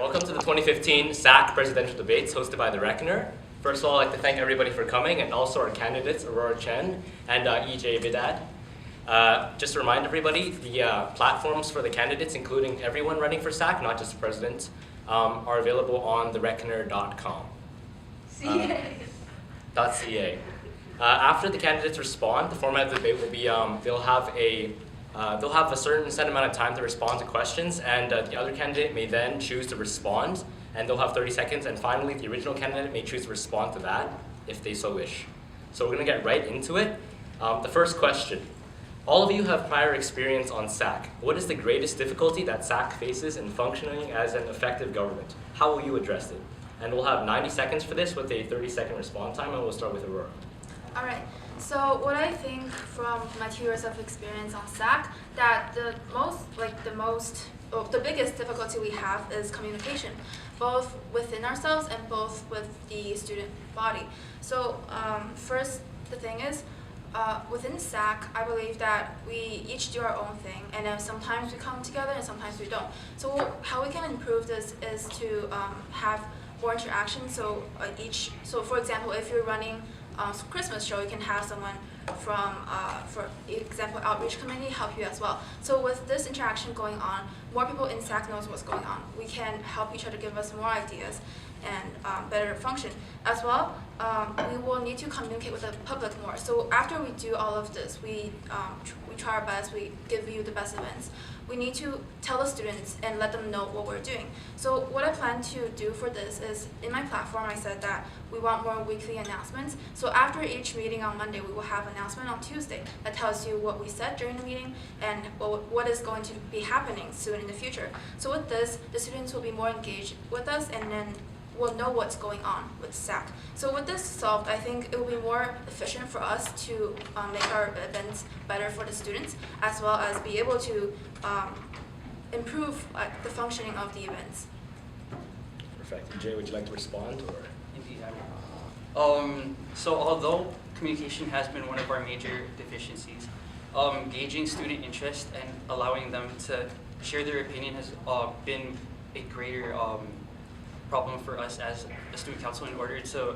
welcome to the 2015 SAC Presidential Debates hosted by the Reckoner. First of all, I'd like to thank everybody for coming and also our candidates, Arora Chen and Ejay Vidad. Just to remind everybody, the platforms for the candidates, including everyone running for SAC, not just the president, are available on thereckoner.com. .ca. After the candidates respond, the format of the debate will be they'll have a certain set amount of time to respond to questions, and the other candidate may then choose to respond, and they'll have 30 seconds, and finally the original candidate may choose to respond to that if they so wish. So we're going to get right into it. The first question. All of you have prior experience on SAC. What is the greatest difficulty that SAC faces in functioning as an effective government? How will you address it? And we'll have 90 seconds for this with a 30-second response time, and we'll start with Arora. All right. So what I think from my 2 years of experience on SAC, that the biggest difficulty we have is communication, both within ourselves and both with the student body. So first, the thing is, within SAC, I believe that we each do our own thing, and then sometimes we come together and sometimes we don't. So how we can improve this is to have more interaction. So for example, if you're running Christmas show, you can have someone from, for example, outreach committee help you as well. So with this interaction going on, more people in SAC knows what's going on. We can help each other, give us more ideas and better function. As well, we will need to communicate with the public more. So after we do all of this, we try our best, we give you the best events. We need to tell the students and let them know what we're doing. So what I plan to do for this is, in my platform, I said that we want more weekly announcements. So after each meeting on Monday, we will have an announcement on Tuesday that tells you what we said during the meeting and what is going to be happening soon in the future. So with this, the students will be more engaged with us, and then we'll know what's going on with SAC. So with this solved, I think it will be more efficient for us to make our events better for the students, as well as be able to improve the functioning of the events. Perfect. Ejay, would you like to respond? Or? Indeed, I will. So although communication has been one of our major deficiencies, gauging student interest and allowing them to share their opinion has been a greater problem for us as a student council in order to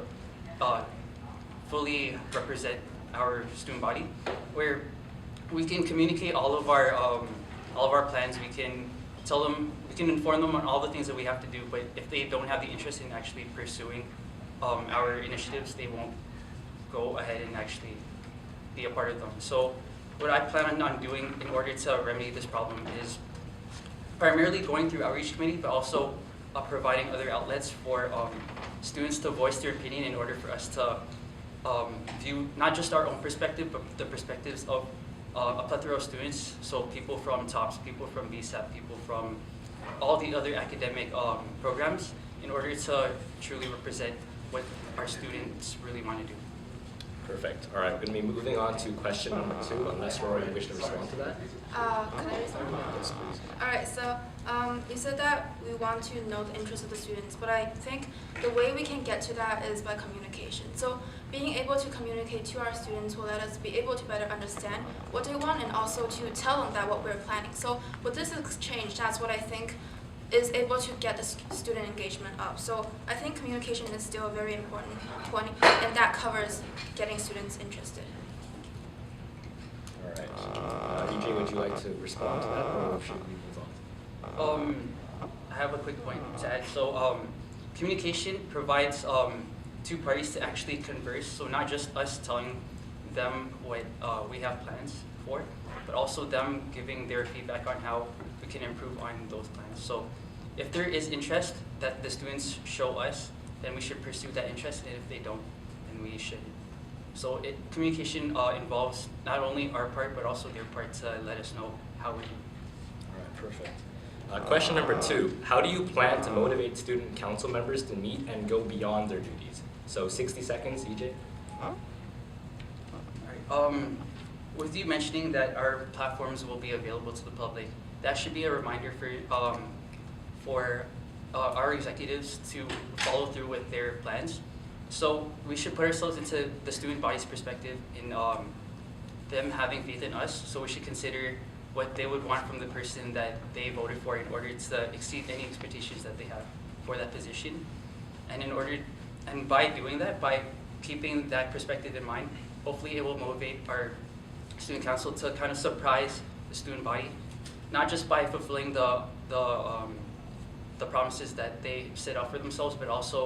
fully represent our student body, where we can communicate all of our plans. We can tell them, we can inform them on all the things that we have to do, but if they don't have the interest in actually pursuing our initiatives, they won't go ahead and actually be a part of them. So what I plan on doing in order to remedy this problem is primarily going through outreach committee, but also providing other outlets for students to voice their opinion in order for us to view not just our own perspective, but the perspectives of a plethora of students. So people from TOPS, people from BSAP, people from all the other academic programs, in order to truly represent what our students really want to do. Perfect. All right, we're going to be moving on to question number 2, unless Rory, you wish to respond to that. Can I respond? Yes, please. All right, so you said that we want to know the interests of the students, but I think the way we can get to that is by communication. So being able to communicate to our students will let us be able to better understand what they want, and also to tell them that what we're planning. So with this exchange, that's what I think is able to get the student engagement up. So I think communication is still a very important point, and that covers getting students interested. All right. Ejay, would you like to respond to that, or should we move on? I have a quick point to add. So communication provides two parties to actually converse. So not just us telling them what we have plans for, but also them giving their feedback on how we can improve on those plans. So if there is interest that the students show us, then we should pursue that interest, and if they don't, then we shouldn't. So communication involves not only our part, but also their part to let us know how we do. All right, perfect. Question number 2, how do you plan to motivate student council members to meet and go beyond their duties? So 60 seconds, Ejay. All right. With you mentioning that our platforms will be available to the public, that should be a reminder for our executives to follow through with their plans. So we should put ourselves into the student body's perspective in them having faith in us. So we should consider what they would want from the person that they voted for in order to exceed any expectations that they have. for that position. And by doing that, by keeping that perspective in mind, hopefully it will motivate our student council to kind of surprise the student body, not just by fulfilling the promises that they set out for themselves, but also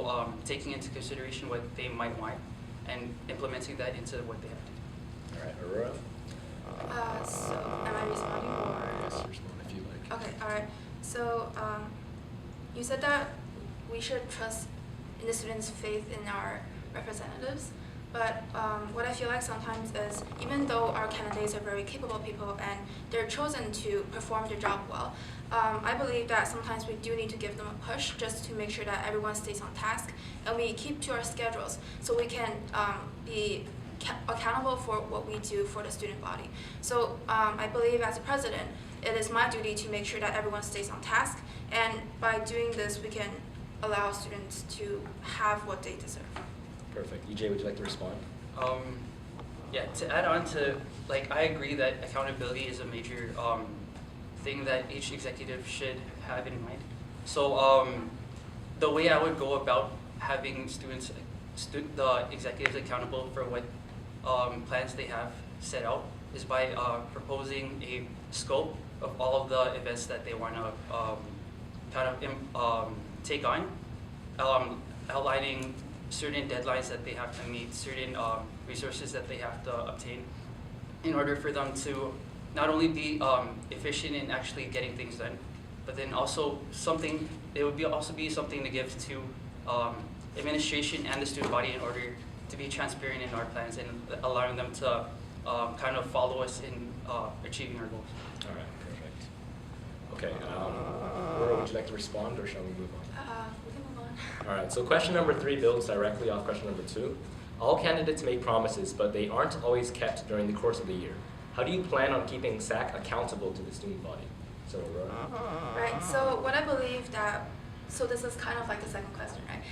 taking into consideration what they might want and implementing that into what they have to do. All right, Aurora? So am I responding or? Yes, respond if you like. Okay, all right. So you said that we should trust in the students' faith in our representatives, but what I feel like sometimes is even though our candidates are very capable people and they're chosen to perform their job well, I believe that sometimes we do need to give them a push just to make sure that everyone stays on task and we keep to our schedules so we can be accountable for what we do for the student body. So I believe as a president, it is my duty to make sure that everyone stays on task, and by doing this, we can allow students to have what they deserve. Perfect. Ejay, would you like to respond? Yeah, to add on to, I agree that accountability is a major thing that each executive should have in mind. So the way I would go about having the executives accountable for what plans they have set out is by proposing a scope of all of the events that they want to take on, outlining certain deadlines that they have to meet, certain resources that they have to obtain in order for them to not only be efficient in actually getting things done, but then also it would also be something to give to administration and the student body in order to be transparent in our plans and allowing them to kind of follow us in achieving our goals. All right, perfect. Okay, Aurora, would you like to respond or shall we move on? We can move on. All right, so question number 3 builds directly off question number 2. All candidates make promises, but they aren't always kept during the course of the year. How do you plan on keeping SAC accountable to the student body? So, Aurora. Right, so what I believe that, so this is kind of like the second question, right?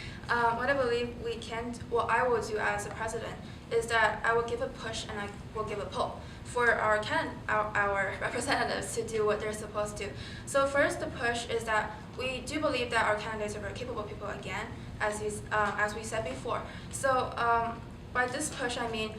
What I believe what I will do as a president is that I will give a push and I will give a pull for our representatives to do what they're supposed to. So first, the push is that we do believe that our candidates are very capable people again, as we said before. So by this push, I mean,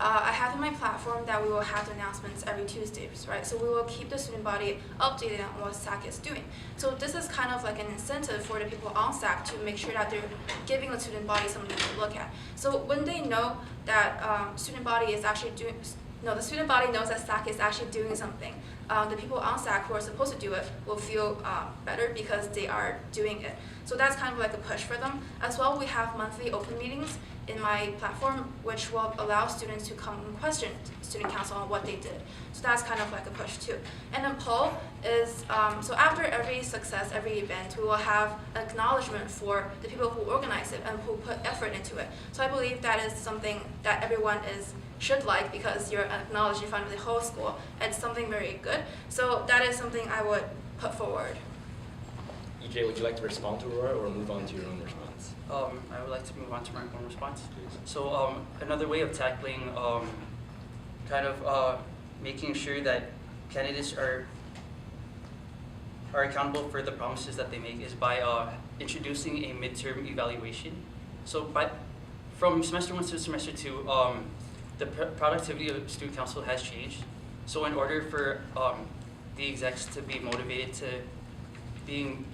I have in my platform that we will have the announcements every Tuesdays, right? So we will keep the student body updated on what SAC is doing. So this is kind of like an incentive for the people on SAC to make sure that they're giving the student body something to look at. So when they know that student body is actually doing, the student body knows that SAC is actually doing something, the people on SAC who are supposed to do it will feel better because they are doing it. So that's kind of like a push for them. As well, we have monthly open meetings in my platform, which will allow students to come and question student council on what they did. So that's kind of like a push too. And then pull is, so after every success, every event, we will have acknowledgement for the people who organize it and who put effort into it. So I believe that is something that everyone should like because you're acknowledged in front of the whole school. It's something very good. So that is something I would put forward. Ejay, would you like to respond to Aurora or move on to your own response? I would like to move on to my own response. Please. So another way of tackling making sure that candidates are accountable for the promises that they make is by introducing a midterm evaluation. So from semester 1 to semester 2, the productivity of student council has changed. So in order for the execs to be motivated to being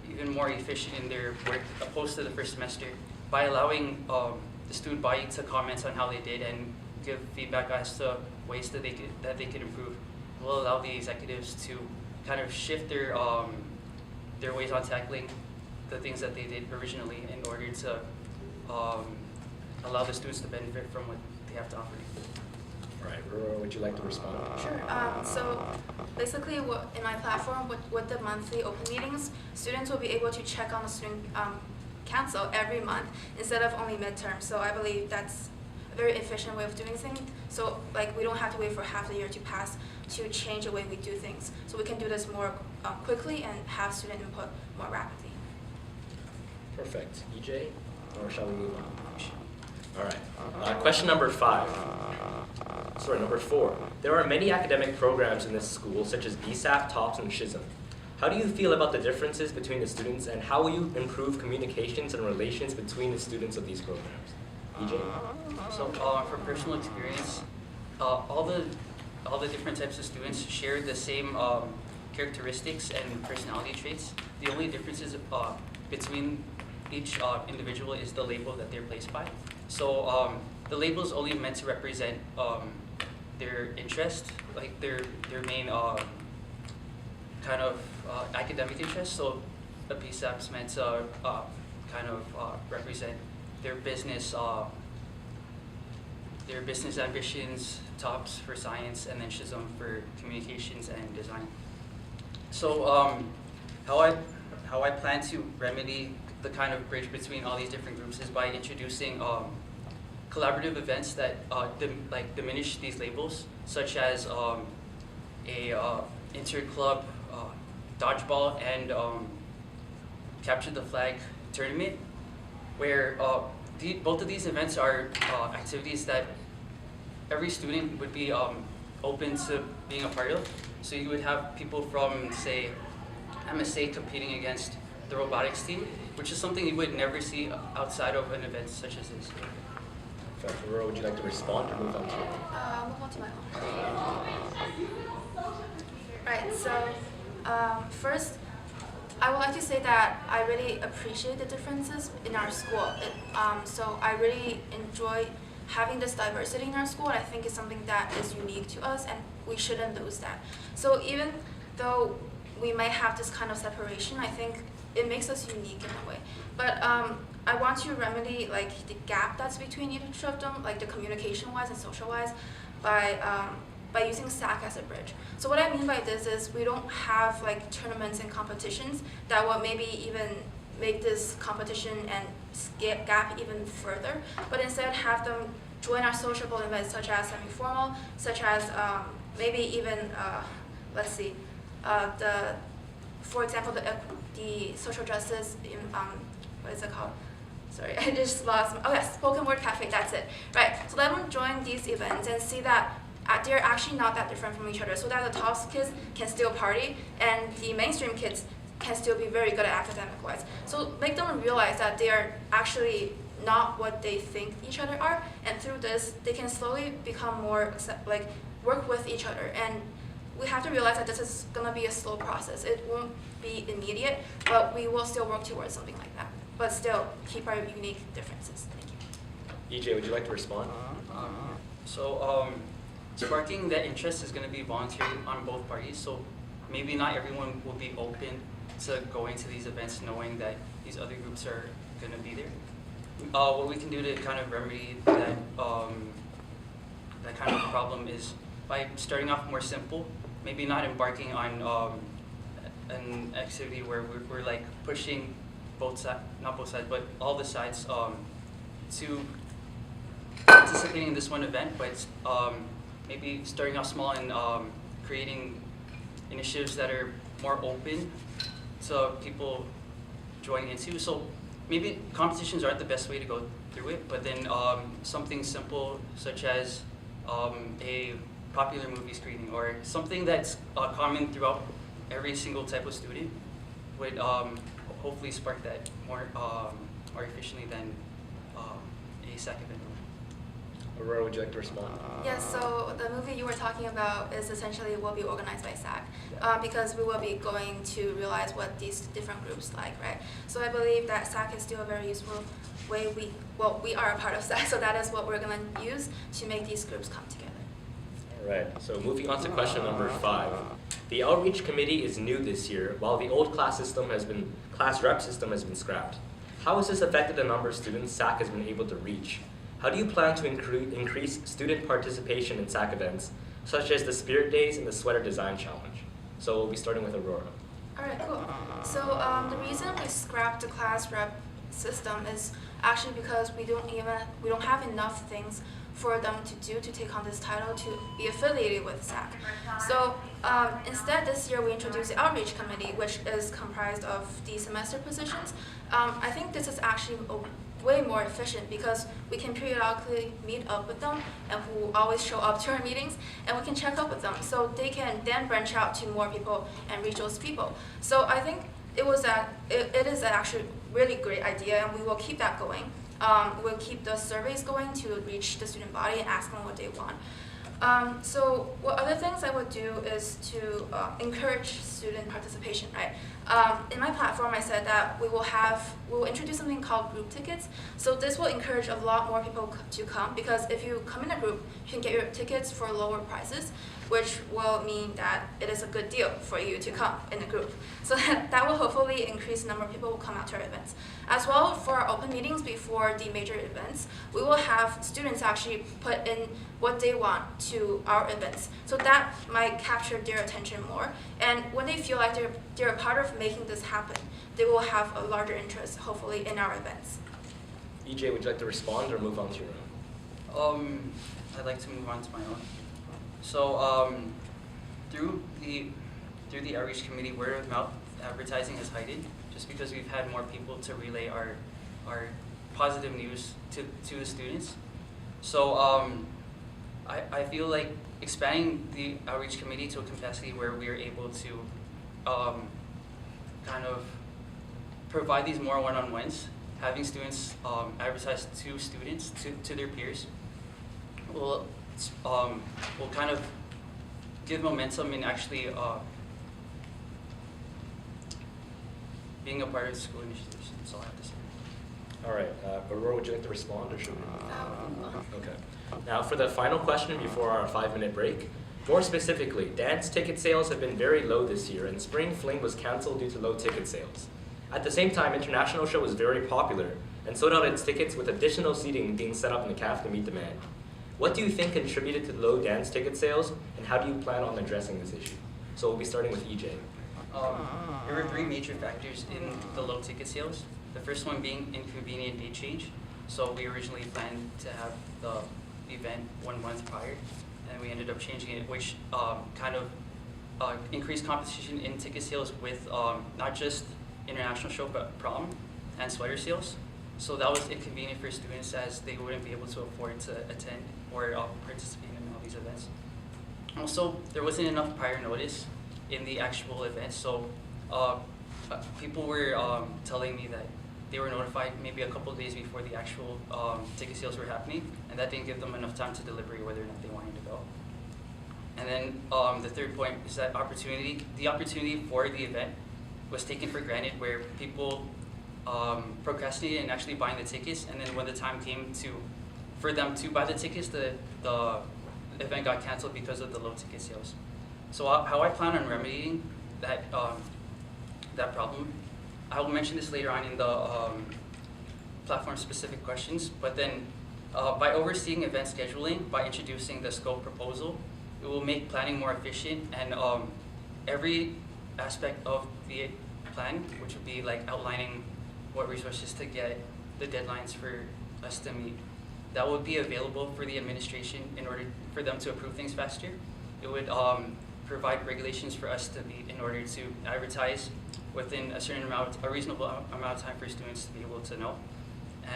even more efficient in their work opposed to the first semester, by allowing the student body to comment on how they did and give feedback as to ways that they could improve, will allow the executives to kind of shift their ways on tackling the things that they did originally in order to allow the students to benefit from what they have to offer. All right, Aurora, would you like to respond? Sure. So basically, in my platform, with the monthly open meetings, students will be able to check on the student council every month instead of only midterm. So I believe that's a very efficient way of doing things. So we don't have to wait for half the year to pass to change the way we do things. So we can do this more quickly and have student input more rapidly. Perfect. Ejay, or shall we move on? All right. Question number 4. There are many academic programs in this school, such as BSAP, TOPS, and SHISM. How do you feel about the differences between the students, and how will you improve communications and relations between the students of these programs? EJ? So for personal experience, all the different types of students share the same characteristics and personality traits. The only differences between each individual is the label that they're placed by. So the label is only meant to represent their interest, like their main kind of academic interest. So the PSAP is meant to kind of represent their business ambitions, TOPS for science, and then SHISM for communications and design. So how I plan to remedy the kind of bridge between all these different groups is by introducing collaborative events that diminish these labels, such as a inter-club dodgeball and capture the flag tournament, where both of these events are activities that every student would be open to being a part of. So you would have people from, say, MSA competing against the robotics team, which is something you would never see outside of an event such as this. Dr. Arora, would you like to respond or move on to? Move on to my own. Right, so first, I would like to say that I really appreciate the differences in our school. So I really enjoy having this diversity in our school, and I think it's something that is unique to us, and we shouldn't lose that. So even though we might have this kind of separation, I think it makes us unique in a way. But I want to remedy like the gap that's between each of them, like the communication-wise and social-wise, by using SAC as a bridge. So what I mean by this is we don't have like tournaments and competitions that will maybe even make this competition and gap even further, but instead have them join our sociable events such as semi-formal, such as maybe even, let's see, for example, the social justice, what is it called? Sorry, I just lost, oh yes, spoken word cafe, that's it. Right, so let them join these events and see that they're actually not that different from each other, so that the TOPS kids can still party and the mainstream kids can still be very good at academic-wise. So make them realize that they are actually not what they think each other are, and through this, they can slowly become more, work with each other. And we have to realize that this is gonna be a slow process. It won't be immediate, but we will still work towards something like that, but still keep our unique differences. Thank you. EJ, would you like to respond? So sparking that interest is going to be voluntary on both parties. So maybe not everyone will be open to going to these events knowing that these other groups are going to be there. What we can do to kind of remedy that, that kind of problem is by starting off more simple, maybe not embarking on an activity where we're like pushing both sides, not both sides, but all the sides to participating in this one event, but maybe starting off small and creating initiatives that are more open to people joining into. So maybe competitions aren't the best way to go through it, but then something simple such as a popular movie screening or something that's common throughout every single type of student would hopefully spark that more efficiently than a SAC event. Arora, would you like to respond? Yes, so the movie you were talking about is essentially will be organized by SAC because we will be going to realize what these different groups like, right? So I believe that SAC is still a very useful way we are a part of SAC, so that is what we're going to use to make these groups come together. All right, so moving on to question number 5. The outreach committee is new this year, while the old class rep system has been scrapped. How has this affected the number of students SAC has been able to reach? How do you plan to increase student participation in SAC events, such as the Spirit Days and the Sweater Design Challenge? So we'll be starting with Arora. All right, cool. So the reason we scrapped the class rep system is actually because we don't have enough things for them to do to take on this title to be affiliated with SAC. So instead, this year we introduced the outreach committee, which is comprised of the semester positions. I think this is actually a way more efficient because we can periodically meet up with them and who always show up to our meetings, and we can check up with them so they can then branch out to more people and reach those people. So I think it is actually really great idea, and we will keep that going. We'll keep the surveys going to reach the student body and ask them what they want. So what other things I would do is to encourage student participation, right? In my platform, I said that we will introduce something called group tickets. So this will encourage a lot more people to come, because if you come in a group, you can get your tickets for lower prices, which will mean that it is a good deal for you to come in a group. So that will hopefully increase the number of people who come out to our events. As well, for our open meetings before the major events, we will have students actually put in what they want to our events. So that might capture their attention more. And when they feel like they're a part of making this happen, they will have a larger interest, hopefully, in our events. Ejay, would you like to respond or move on to your own? I'd like to move on to my own. So through the outreach committee, word of mouth advertising has heightened, just because we've had more people to relay our positive news to the students. So I feel like expanding the outreach committee to a capacity where we are able to kind of provide these more one-on-ones, having students advertise to students, to their peers, will kind of give momentum in actually being a part of the school initiatives. That's all I have to say. All right, Aurora, would you like to respond, or should we? Okay. Now for the final question before our 5-minute break. More specifically, dance ticket sales have been very low this year, and Spring Fling was canceled due to low ticket sales. At the same time, International Show was very popular and sold out its tickets with additional seating being set up in the CAF to meet demand. What do you think contributed to low dance ticket sales, and how do you plan on addressing this issue? So we'll be starting with Ejay. There were 3 major factors in the low ticket sales. The first one being inconvenient date change. So we originally planned to have the event 1 month prior, and we ended up changing it, which kind of increased competition in ticket sales with not just International Show, but prom and sweater sales. So that was inconvenient for students, as they wouldn't be able to afford to attend or participate in all these events. Also, there wasn't enough prior notice in the actual event, so people were telling me that they were notified maybe a couple of days before the actual ticket sales were happening, and that didn't give them enough time to deliberate whether or not they wanted to go. And then the third point is that the opportunity for the event was taken for granted, where people procrastinated in actually buying the tickets, and then when the time came for them to buy the tickets, the event got canceled because of the low ticket sales. So how I plan on remedying that problem, I will mention this later on in the platform-specific questions, but then by overseeing event scheduling, by introducing the scope proposal, it will make planning more efficient, and every aspect of the plan, which would be like outlining what resources to get, the deadlines for us to meet, that would be available for the administration in order for them to approve things faster. It would provide regulations for us to meet in order to advertise within a reasonable amount of time for students to be able to know.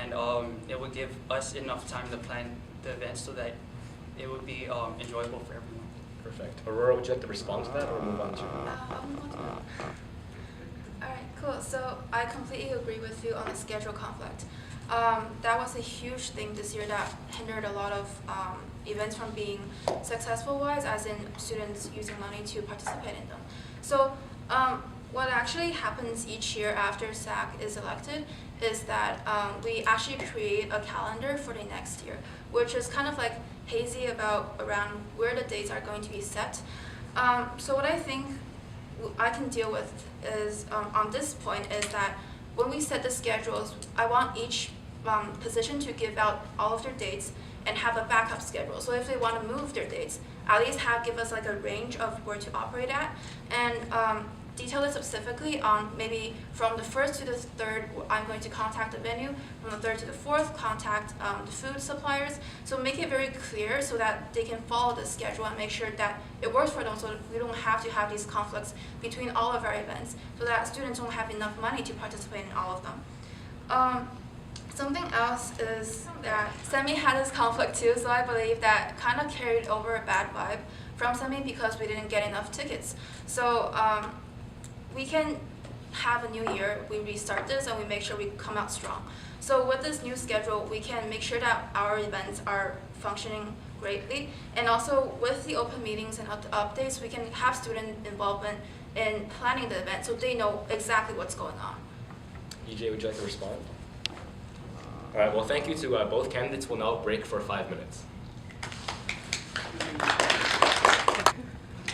And it would give us enough time to plan the event so that it would be enjoyable for everyone. Perfect. Aurora, would you like to respond to that, or move on to? I'll move on to that. All right, cool. So I completely agree with you on the schedule conflict. That was a huge thing this year that hindered a lot of events from being successful-wise, as in students using money to participate in them. So what actually happens each year after SAC is elected is that we actually create a calendar for the next year, which is kind of like hazy around where the dates are going to be set. So what I think I can deal with is on this point is that when we set the schedules, I want each position to give out all of their dates and have a backup schedule. So if they want to move their dates, at least give us like a range of where to operate at, and detail it specifically on maybe from the 1st to the 3rd, I'm going to contact the venue, from the 3rd to the 4th, contact the food suppliers. So make it very clear so that they can follow the schedule and make sure that it works for them, so that we don't have to have these conflicts between all of our events, so that students don't have enough money to participate in all of them. Something else is that Semi had this conflict too, so I believe that kind of carried over a bad vibe from Semi because we didn't get enough tickets. So we can have a new year, we restart this and we make sure we come out strong. So with this new schedule, we can make sure that our events are functioning greatly, and also with the open meetings and updates, we can have student involvement in planning the event so they know exactly what's going on. Ejay, would you like to respond? All right, well, thank you to both candidates. We'll now break for 5 minutes.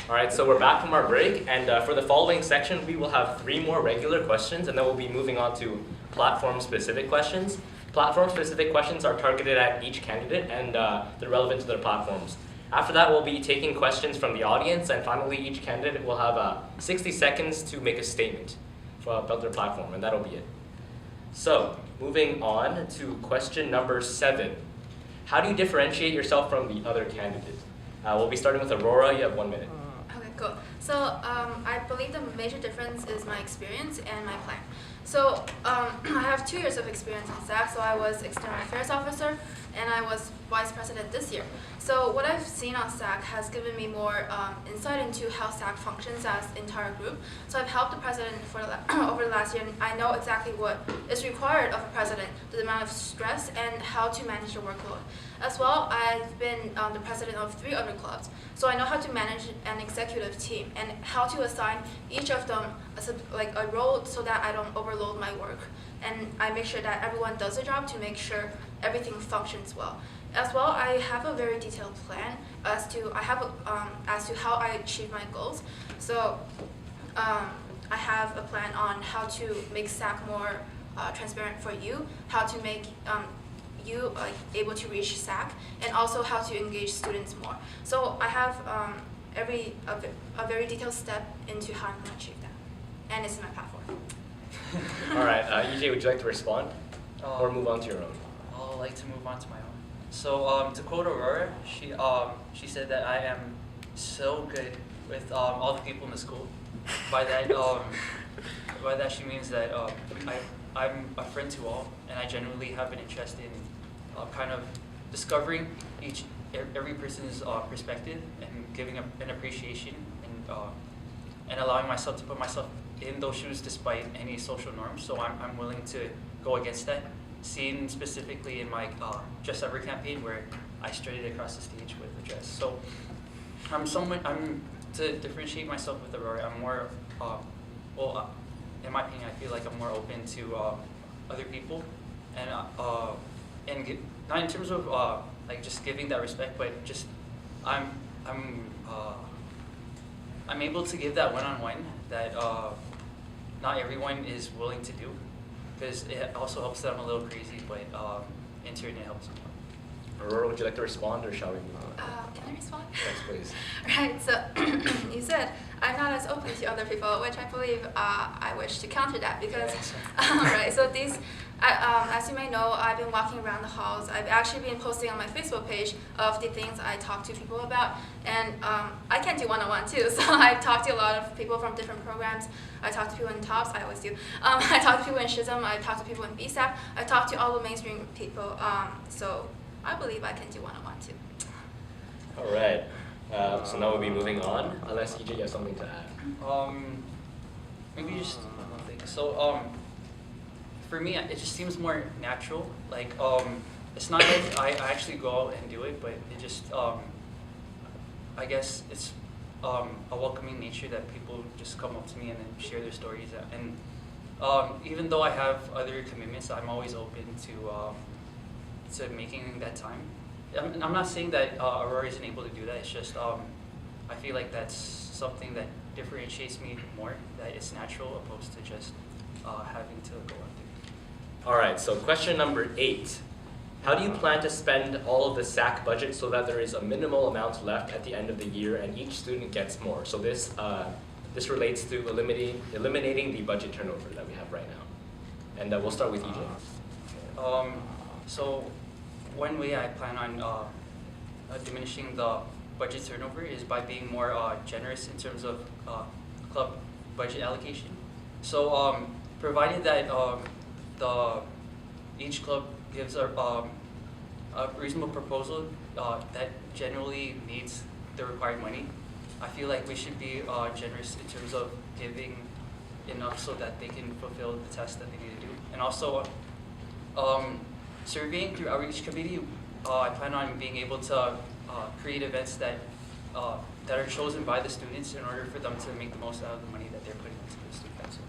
All right, so we're back from our break, and for the following section, we will have 3 more regular questions, and then we'll be moving on to platform-specific questions. Platform-specific questions are targeted at each candidate, and they're relevant to their platforms. After that, we'll be taking questions from the audience, and finally, each candidate will have 60 seconds to make a statement about their platform, and that'll be it. So, moving on to question number 7. How do you differentiate yourself from the other candidate? We'll be starting with Aurora. You have 1 minute. Okay, cool. So I believe the major difference is my experience and my plan. So I have 2 years of experience in SAC, so I was External Affairs Officer and I was Vice President this year. So what I've seen on SAC has given me more insight into how SAC functions as an entire group. So I've helped the President for over the last year, and I know exactly what is required of a President, the amount of stress and how to manage your workload. As well, I've been the President of 3 other clubs, so I know how to manage an executive team and how to assign each of them a role so that I don't overload my work. And I make sure that everyone does their job to make sure everything functions well. As well, I have a very detailed plan as to how I achieve my goals. So I have a plan on how to make SAC more transparent for you, how to make you able to reach SAC, and also how to engage students more. So I have a very detailed step into how I'm going to achieve that, and it's in my platform. All right, Ejay, would you like to respond or move on to your own? I'd like to move on to my own. So to quote Aurora, she said that I am so good with all the people in the school. By that she means that I'm a friend to all, and I genuinely have an interest in kind of discovering every person's perspective and giving an appreciation and allowing myself to put myself in those shoes despite any social norms. So I'm willing to go against that. Seen specifically in my Dress Ever campaign where I strutted across the stage with a dress. So to differentiate myself with Aurora, I'm more, in my opinion, I feel like I'm more open to other people, and not in terms of like just giving that respect, but just I'm able to give that one-on-one that not everyone is willing to do, because it also helps that I'm a little crazy, but in turn it helps me. Aurora, would you like to respond, or shall we move on? Can I respond? Yes, please. Right, so you said I'm not as open to other people, which I believe I wish to counter that because, right, so these, as you may know, I've been walking around the halls. I've actually been posting on my Facebook page of the things I talk to people about, and I can't do one-on-one too, so I've talked to a lot of people from different programs. I talk to people in TOPS, I always do. I talk to people in SHISM, I talk to people in BSAP, I talk to all the mainstream people, so I believe I can do one-on-one too. All right. So now we'll be moving on, unless Ejay, you have something to add. Maybe just one thing. So for me, it just seems more natural. Like it's not like I actually go out and do it, but it just I guess it's a welcoming nature that people just come up to me and then share their stories. And even though I have other commitments, I'm always open to making that time. I'm not saying that Aurora isn't able to do that. It's just I feel like that's something that differentiates me more. That it's natural opposed to just having to go out there. All right. So question number 8. How do you plan to spend all of the SAC budget so that there is a minimal amount left at the end of the year and each student gets more? So this relates to eliminating the budget turnover that we have right now. And we'll start with Ejay. So one way I plan on diminishing the budget turnover is by being more generous in terms of club budget allocation. So provided that each club gives a reasonable proposal that generally needs the required money, I feel like we should be generous in terms of giving enough so that they can fulfill the test that they need to do. And also, surveying through outreach committee, I plan on being able to create events that are chosen by the students in order for them to make the most out of the money that they're putting into the student council.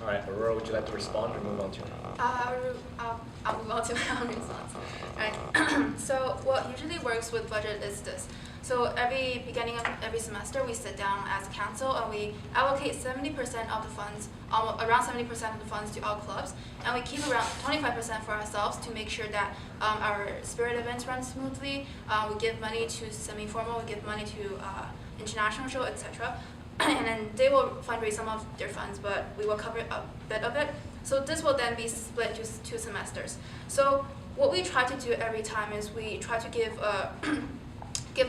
All right, Aurora, would you like to respond or move on to it? I'll move on to my own response. Alright. So what usually works with budget is this. So every beginning of every semester, we sit down as a council and we allocate 70% of the funds, around 70% of the funds to all clubs, and we keep around 25% for ourselves to make sure that our spirit events run smoothly. We give money to semi-formal, we give money to international show, etc. And then they will fundraise some of their funds, but we will cover a bit of it. So this will then be split into 2 semesters. So what we try to do every time is we try to give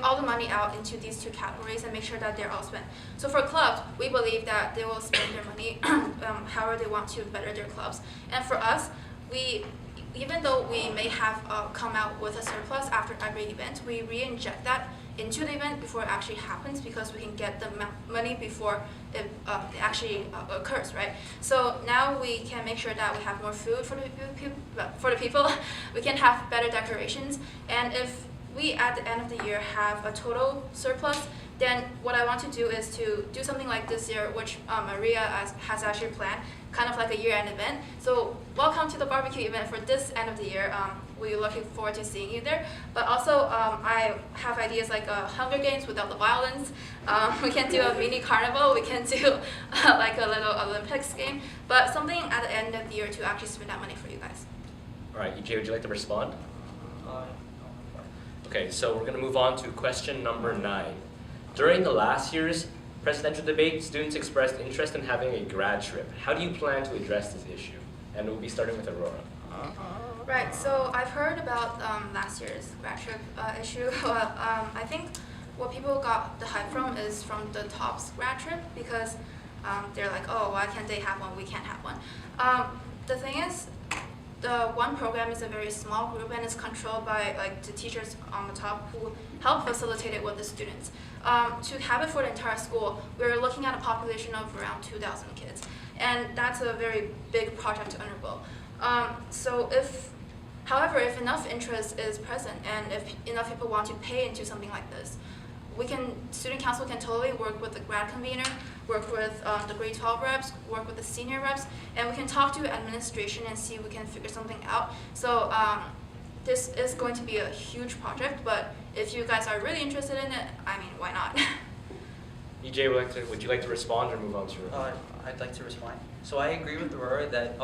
all the money out into these 2 categories and make sure that they're all spent. So for clubs, we believe that they will spend their money however they want to better their clubs. And for us, even though we may have come out with a surplus after every event, we re-inject that into the event before it actually happens because we can get the money before it actually occurs, right? So now we can make sure that we have more food for the people. We can have better decorations, and if we at the end of the year have a total surplus, then what I want to do is to do something like this year, which Maria has actually planned, kind of like a year-end event. So welcome to the barbecue event for this end of the year. We're looking forward to seeing you there. But also, I have ideas like Hunger Games without the violence. We can do a mini carnival. We can do like a little Olympics game. But something at the end of the year to actually spend that money for you guys. All right, Ejay, would you like to respond? Okay, so we're going to move on to question number 9. During the last year's presidential debate, students expressed interest in having a grad trip. How do you plan to address this issue? And we'll be starting with Aurora. Right, so I've heard about last year's grad trip issue. I think what people got the hype from is from the TOPS grad trip because they're like, oh, why can't they have one? We can't have one. The thing is, the one program is a very small group and it's controlled by like the teachers on the top who help facilitate it with the students. To have it for the entire school, we're looking at a population of around 2,000 kids, and that's a very big project to undergo. However, if enough interest is present and if enough people want to pay into something like this, student council can totally work with the grad convener, work with the grade 12 reps, work with the senior reps, and we can talk to administration and see if we can figure something out. So this is going to be a huge project, but if you guys are really interested in it, I mean, why not? Ejay, would you like to respond or move on to your I'd like to respond. So I agree with Aurora that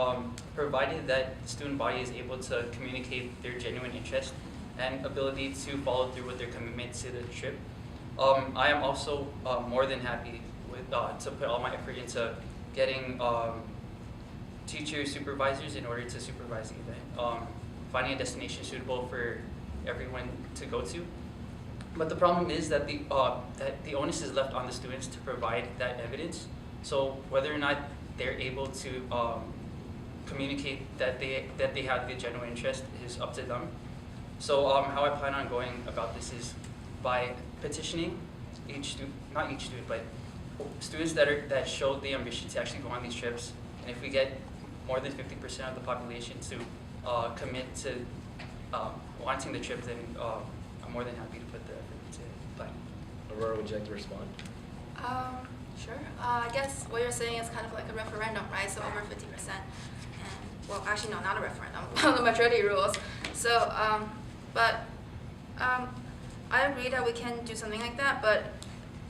provided that the student body is able to communicate their genuine interest and ability to follow through with their commitment to the trip, I am also more than happy with to put all my effort into getting teacher supervisors in order to supervise the event, finding a destination suitable for everyone to go to. But the problem is that the onus is left on the students to provide that evidence. So whether or not they're able to communicate that they have the genuine interest is up to them. So how I plan on going about this is by petitioning not each student, but students that show the ambition to actually go on these trips. And if we get more than 50% of the population to commit to wanting the trip, then I'm more than happy to put the effort into planning. Aurora, would you like to respond? Sure. I guess what you're saying is kind of like a referendum, right? So over 50%. And, well, actually, no, not a referendum. The majority rules. So, I agree that we can do something like that, but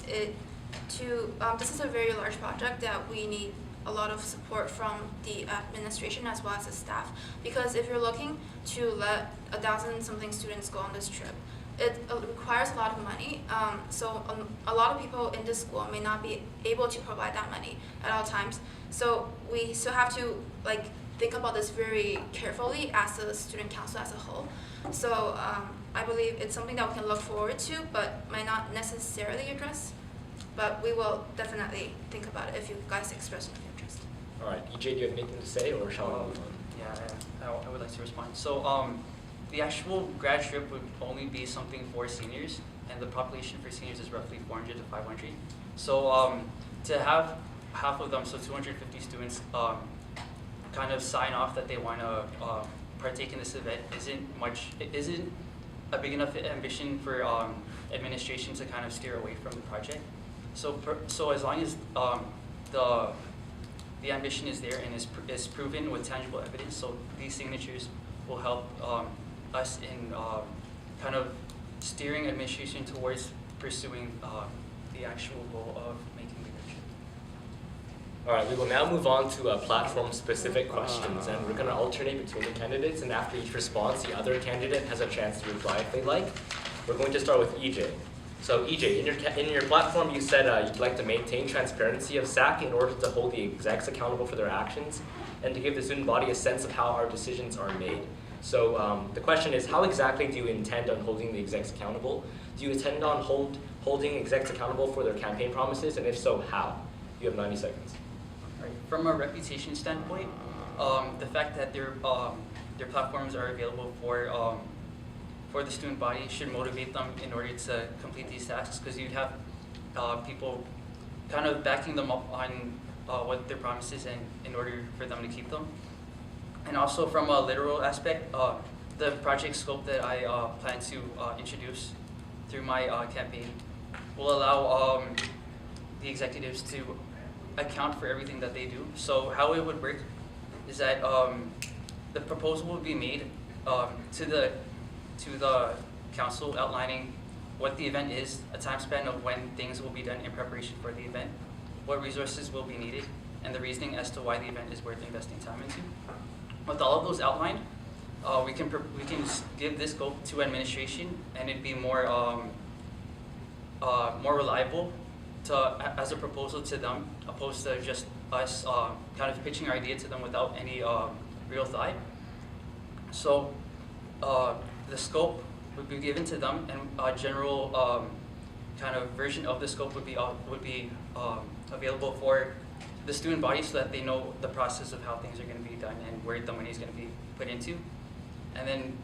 this is a very large project that we need a lot of support from the administration as well as the staff. Because if you're looking to let 1,000-something students go on this trip, it requires a lot of money. So a lot of people in this school may not be able to provide that money at all times. So we still have to think about this very carefully as a student council as a whole. So I believe it's something that we can look forward to, but might not necessarily address. But we will definitely think about it if you guys express enough interest. All right, Ejay, do you have anything to say, or shall we move on? Yeah, I would like to respond. So the actual grad trip would only be something for seniors, and the population for seniors is roughly 400 to 500. So to have half of them, so 250 students, kind of sign off that they want to partake in this event isn't a big enough ambition for administration to kind of steer away from the project. So as long as the ambition is there and is proven with tangible evidence, so these signatures will help us in kind of steering administration towards pursuing the actual goal of making leadership. All right, we will now move on to platform-specific questions, and we're going to alternate between the candidates, and after each response, the other candidate has a chance to reply if they like. We're going to start with Ejay. So Ejay, in your platform, you said you'd like to maintain transparency of SAC in order to hold the execs accountable for their actions and to give the student body a sense of how our decisions are made. So the question is, how exactly do you intend on holding the execs accountable? Do you intend on holding execs accountable for their campaign promises, and if so, how? You have 90 seconds. Right. From a reputation standpoint, the fact that their platforms are available for the student body should motivate them in order to complete these tasks, because you'd have people kind of backing them up on what their promises and in order for them to keep them. And also from a literal aspect, the project scope that I plan to introduce through my campaign will allow the executives to account for everything that they do. So how it would work is that the proposal will be made to the council outlining what the event is, a time span of when things will be done in preparation for the event, what resources will be needed, and the reasoning as to why the event is worth investing time into. With all of those outlined, we can give this scope to administration, and it'd be more reliable as a proposal to them, opposed to just us kind of pitching our idea to them without any real thought. So the scope would be given to them, and a general kind of version of the scope would be available for the student body, so that they know the process of how things are going to be done and where the money is going to be put into. And then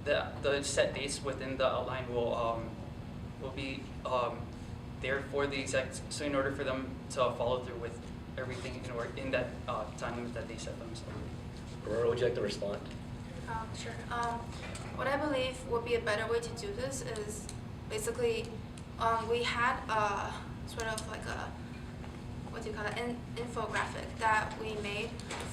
the set dates within the outline will be there for the execs, so in order for them to follow through with everything in that time limit that they set themselves. Aurora, would you like to respond? Sure. What I believe would be a better way to do this is basically we had sort of like a, what do you call it, infographic that we made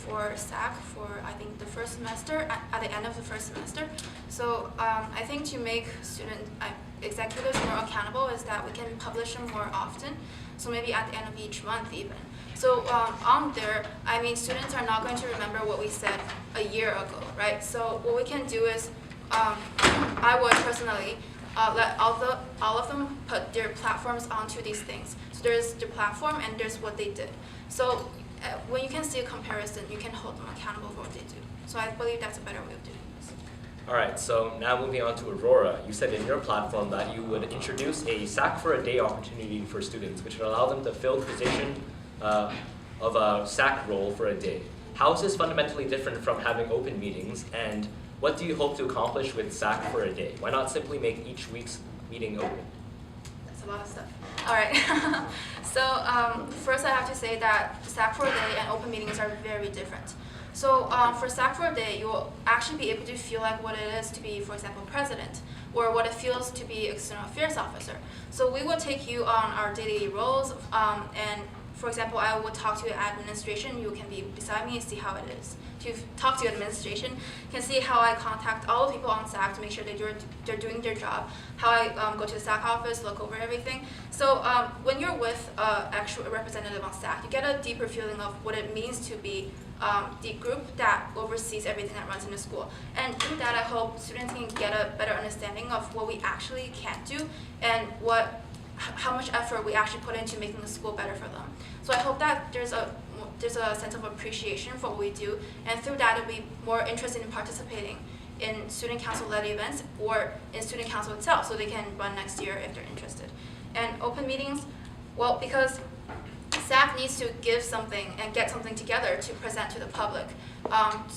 for SAC for, I think, the first semester, at the end of the first semester. So I think to make student executives more accountable is that we can publish them more often. So maybe at the end of each month even. So on there, I mean, students are not going to remember what we said a year ago, right? So what we can do is, I would personally let all of them put their platforms onto these things. So there's the platform and there's what they did. So when you can see a comparison, you can hold them accountable for what they do. So I believe that's a better way of doing this. All right, so now moving on to Aurora. You said in your platform that you would introduce a SAC for a day opportunity for students, which would allow them to fill the position of a SAC role for a day. How is this fundamentally different from having open meetings, and what do you hope to accomplish with SAC for a day? Why not simply make each week's meeting open? That's a lot of stuff. All right. So first I have to say that SAC for a day and open meetings are very different. So for SAC for a day, you will actually be able to feel like what it is to be, for example, president, or what it feels to be external affairs officer. So we will take you on our daily roles, and for example, I will talk to administration. You can be beside me and see how it is to talk to administration. You can see how I contact all the people on SAC to make sure that they're doing their job. How I go to the SAC office, look over everything. So when you're with an actual representative on SAC, you get a deeper feeling of what it means to be the group that oversees everything that runs in the school. And through that, I hope students can get a better understanding of what we actually can do and how much effort we actually put into making the school better for them. So I hope that there's a sense of appreciation for what we do, and through that, they'll be more interested in participating in student council-led events or in student council itself, so they can run next year if they're interested. And open meetings, well, because SAC needs to give something and get something together to present to the public,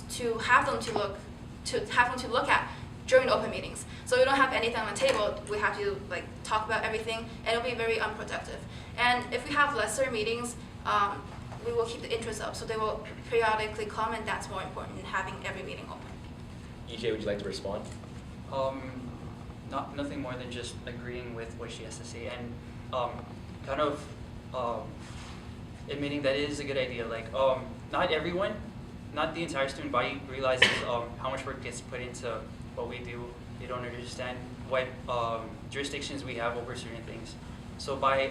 to have them to look at during the open meetings. So we don't have anything on the table. We have to like talk about everything, and it'll be very unproductive. And if we have lesser meetings, we will keep the interest up. So they will periodically come, and that's more important than having every meeting open. Ejay, would you like to respond? Nothing more than just agreeing with what she has to say, and kind of admitting that it is a good idea. Like, not everyone, not the entire student body realizes how much work gets put into what we do. They don't understand what jurisdictions we have over certain things. So by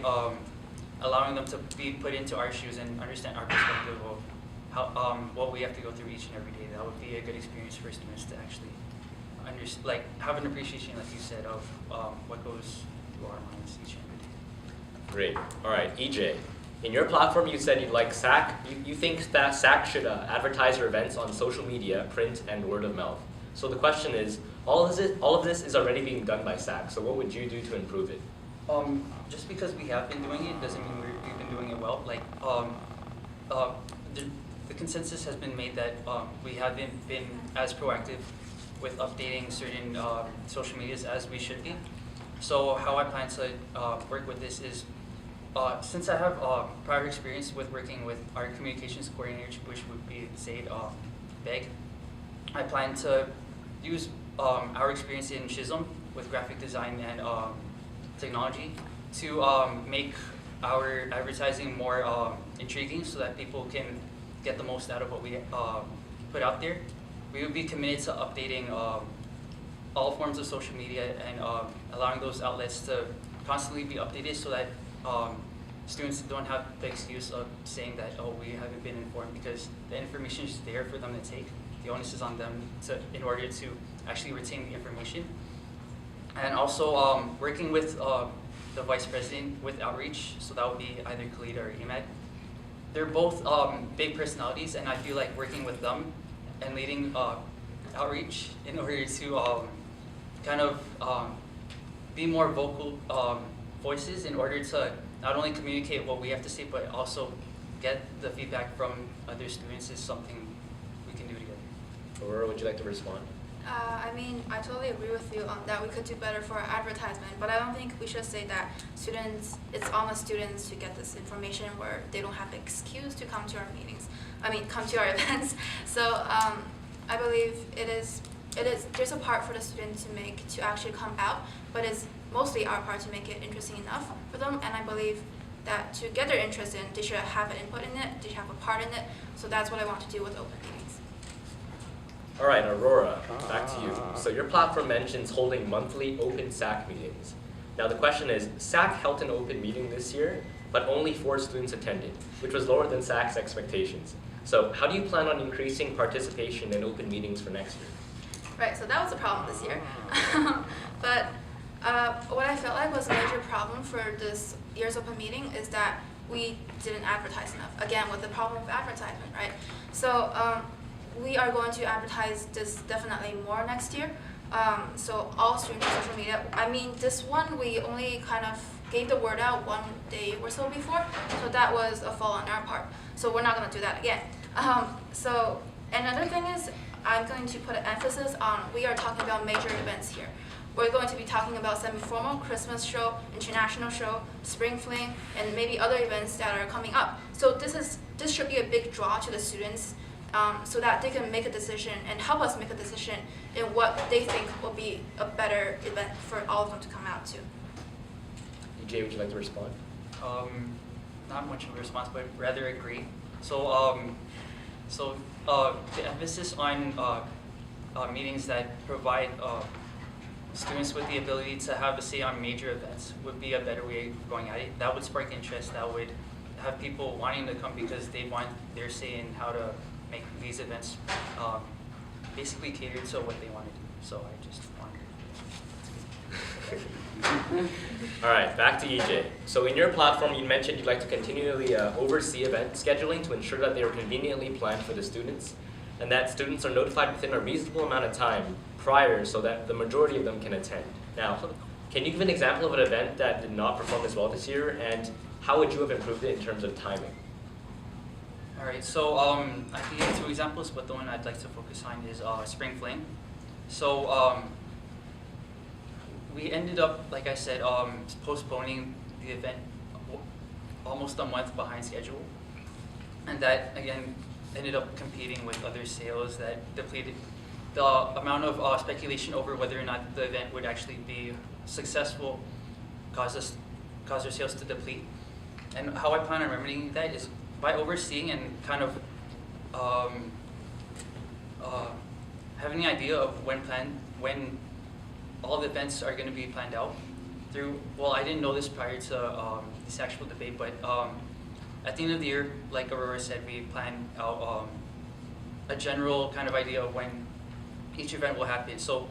allowing them to be put into our shoes and understand our perspective of how what we have to go through each and every day, that would be a good experience for students to actually have an appreciation, like you said, of what goes through our minds each and every day. Great. All right, Ejay. In your platform, you said you'd like SAC. You think that SAC should advertise your events on social media, print, and word of mouth. So the question is, all of this is already being done by SAC. So what would you do to improve it? Just because we have been doing it doesn't mean we've been doing it well. Like, the consensus has been made that we haven't been as proactive with updating certain social medias as we should be. So how I plan to work with this is, since I have prior experience with working with our communications coordinator, which would be Zaid Beg, I plan to use our experience in SHISM with graphic design and technology to make our advertising more intriguing so that people can get the most out of what we put out there. We would be committed to updating all forms of social media and allowing those outlets to constantly be updated so that students don't have the excuse of saying that, oh, we haven't been informed, because the information is there for them to take. The onus is on them in order to actually retain the information. And also working with the vice president with outreach, so that would be either Khalid or Ahmed. They're both big personalities, and I feel like working with them and leading outreach in order to kind of be more vocal voices in order to not only communicate what we have to say, but also get the feedback from other students is something we can do together. Aurora, would you like to respond? I mean, I totally agree with you on that we could do better for our advertisement, but I don't think we should say that it's on the students to get this information where they don't have an excuse to come to our meetings. Come to our events. So I believe there's a part for the students to actually come out, but it's mostly our part to make it interesting enough for them, and I believe that to get their interest in, they should have an input in it, they should have a part in it, so that's what I want to do with open meetings. All right, Aurora, back to you. So your platform mentions holding monthly open SAC meetings. Now the question is, SAC held an open meeting this year, but only 4 students attended, which was lower than SAC's expectations. So how do you plan on increasing participation in open meetings for next year? Right, so that was a problem this year. But what I felt like was a major problem for this year's open meeting is that we didn't advertise enough. Again, with the problem of advertisement, right? So we are going to advertise this definitely more next year. So all students on social media. This one we only kind of gave the word out 1 day or so before, so that was a fault on our part. So we're not going to do that again. So another thing is, I'm going to put an emphasis on, we are talking about major events here. We're going to be talking about semi-formal, Christmas show, international show, spring fling, and maybe other events that are coming up. So this should be a big draw to the students, so that they can make a decision and help us make a decision in what they think will be a better event for all of them to come out to. Ejay, would you like to respond? Not much of a response, but rather agree. So, the emphasis on meetings that provide students with the ability to have a say on major events would be a better way of going at it. That would spark interest. That would have people wanting to come because they want their say in how to make these events basically cater to what they want to do. So I just wanted All right, back to Ejay. So in your platform, you mentioned you'd like to continually oversee event scheduling to ensure that they are conveniently planned for the students, and that students are notified within a reasonable amount of time prior so that the majority of them can attend. Now, can you give an example of an event that did not perform as well this year, and how would you have improved it in terms of timing? All right, so I can give 2 examples, but the one I'd like to focus on is Spring Fling. So we ended up, like I said, postponing the event almost a month behind schedule. And that, again, ended up competing with other sales that depleted the amount of speculation over whether or not the event would actually be successful, caused our sales to deplete. And how I plan on remedying that is by overseeing and kind of having the idea of when all the events are going to be planned out through. Well, I didn't know this prior to this actual debate, but at the end of the year, like Arora said, we plan out a general kind of idea of when each event will happen. So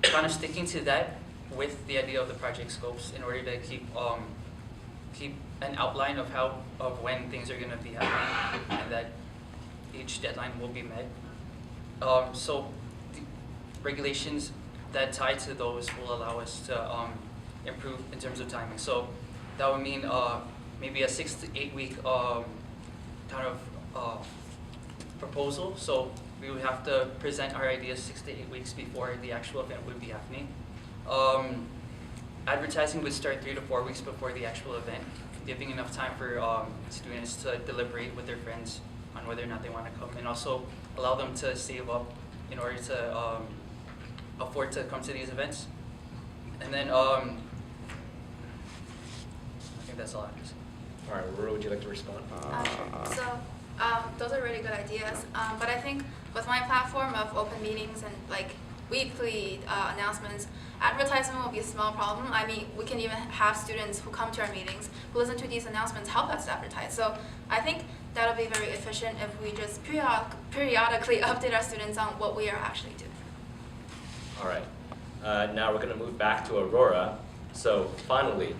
kind of sticking to that with the idea of the project scopes in order to keep an outline of when things are going to be happening and that each deadline will be met. So the regulations that tie to those will allow us to improve in terms of timing. So that would mean maybe a 6 to 8 week kind of proposal. So we would have to present our ideas 6 to 8 weeks before the actual event would be happening. Advertising would start 3 to 4 weeks before the actual event, giving enough time for students to deliberate with their friends on whether or not they want to come, and also allow them to save up in order to afford to come to these events. And then I think that's all I have to say. All right, Aurora, would you like to respond? So those are really good ideas, but I think with my platform of open meetings and like weekly announcements, advertisement will be a small problem. I mean, we can even have students who come to our meetings, who listen to these announcements, help us advertise. So I think that'll be very efficient if we just periodically update our students on what we are actually doing. All right. Now we're going to move back to Aurora. So finally,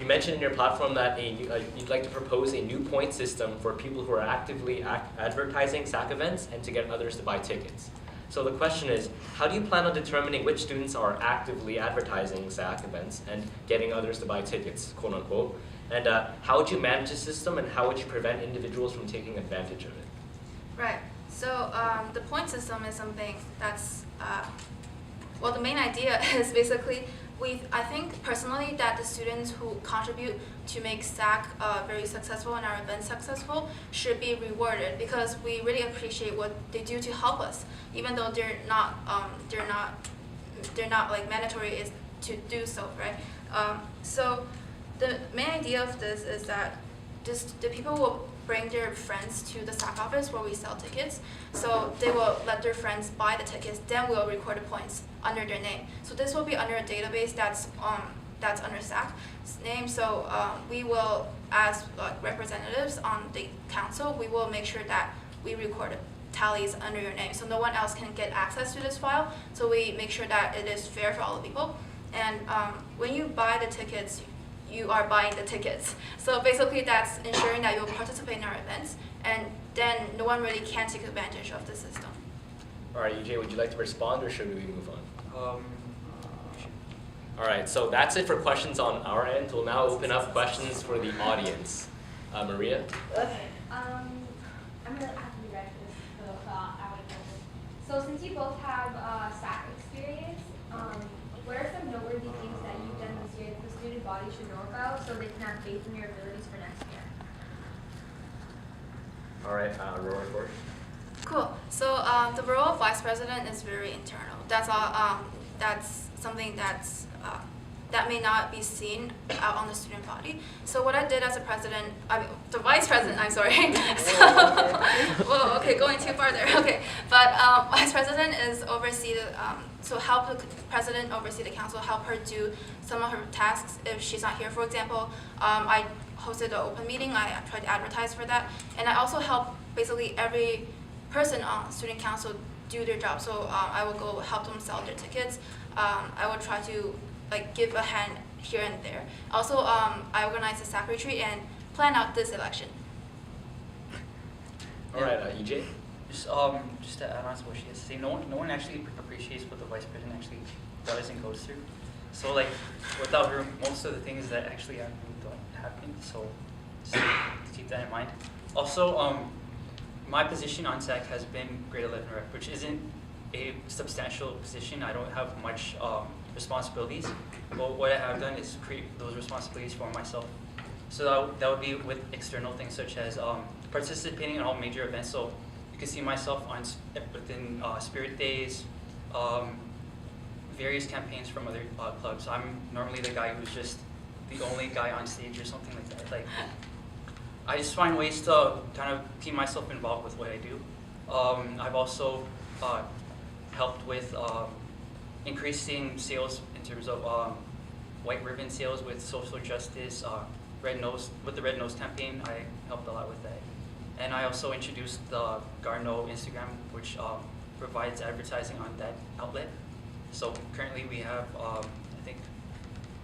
you mentioned in your platform that you'd like to propose a new point system for people who are actively advertising SAC events and to get others to buy tickets. So the question is, how do you plan on determining which students are actively advertising SAC events and getting others to buy tickets, quote unquote? And how would you manage the system, and how would you prevent individuals from taking advantage of it? Right. So the point system is something that's, well, the main idea is basically, I think personally that the students who contribute to make SAC very successful and our event successful should be rewarded, because we really appreciate what they do to help us, even though they're not like mandatory is to do so, right? So the main idea of this is that the people will bring their friends to the SAC office where we sell tickets. So they will let their friends buy the tickets, then we'll record the points under their name. So this will be under a database that's under SAC's name. So we will, as representatives on the council, we will make sure that we record tallies under your name, so no one else can get access to this file. So we make sure that it is fair for all the people. And when you buy the tickets, you are buying the tickets. So basically that's ensuring that you'll participate in our events, and then no one really can take advantage of the system. All right, Ejay, would you like to respond, or should we move on? All right, so that's it for questions on our end. We'll now open up questions for the audience. Maria? Okay. I'm going to have to be ready for this, so since you both have SAC experience, what are some noteworthy things that you've done this year that the student body should know about so they can have faith in your abilities for next year? All right, Aurora first. Cool. So the role of vice president is very internal. That's all. That's something that's that may not be seen out on the student body. So what I did as a president, the vice president, I'm sorry. So, well, okay, going too far there. Okay, but vice president is oversee the, so help the president oversee the council, help her do some of her tasks if she's not here. For example, I hosted an open meeting. I tried to advertise for that, and I also help basically every person on student council do their job. So I will go help them sell their tickets. I will try to give a hand here and there. Also, I organize a SAC retreat and plan out this election. All right, Ejay? Just to add on to what she has to say, no one actually appreciates what the vice president actually does and goes through. So without her, most of the things that actually happen don't happen. So So keep that in mind. Also, my position on SAC has been grade 11 rep, which isn't a substantial position. I don't have much responsibilities, but what I have done is create those responsibilities for myself. So that would be with external things such as participating in all major events. So you can see myself within Spirit Days, various campaigns from other clubs. I'm normally the guy who's just the only guy on stage or something like that. Like, I just find ways to kind of keep myself involved with what I do. I've also helped with increasing sales in terms of white ribbon sales with social justice, with the Red Nose campaign. I helped a lot with that. And I also introduced the Garno Instagram, which provides advertising on that outlet. So currently we have, I think,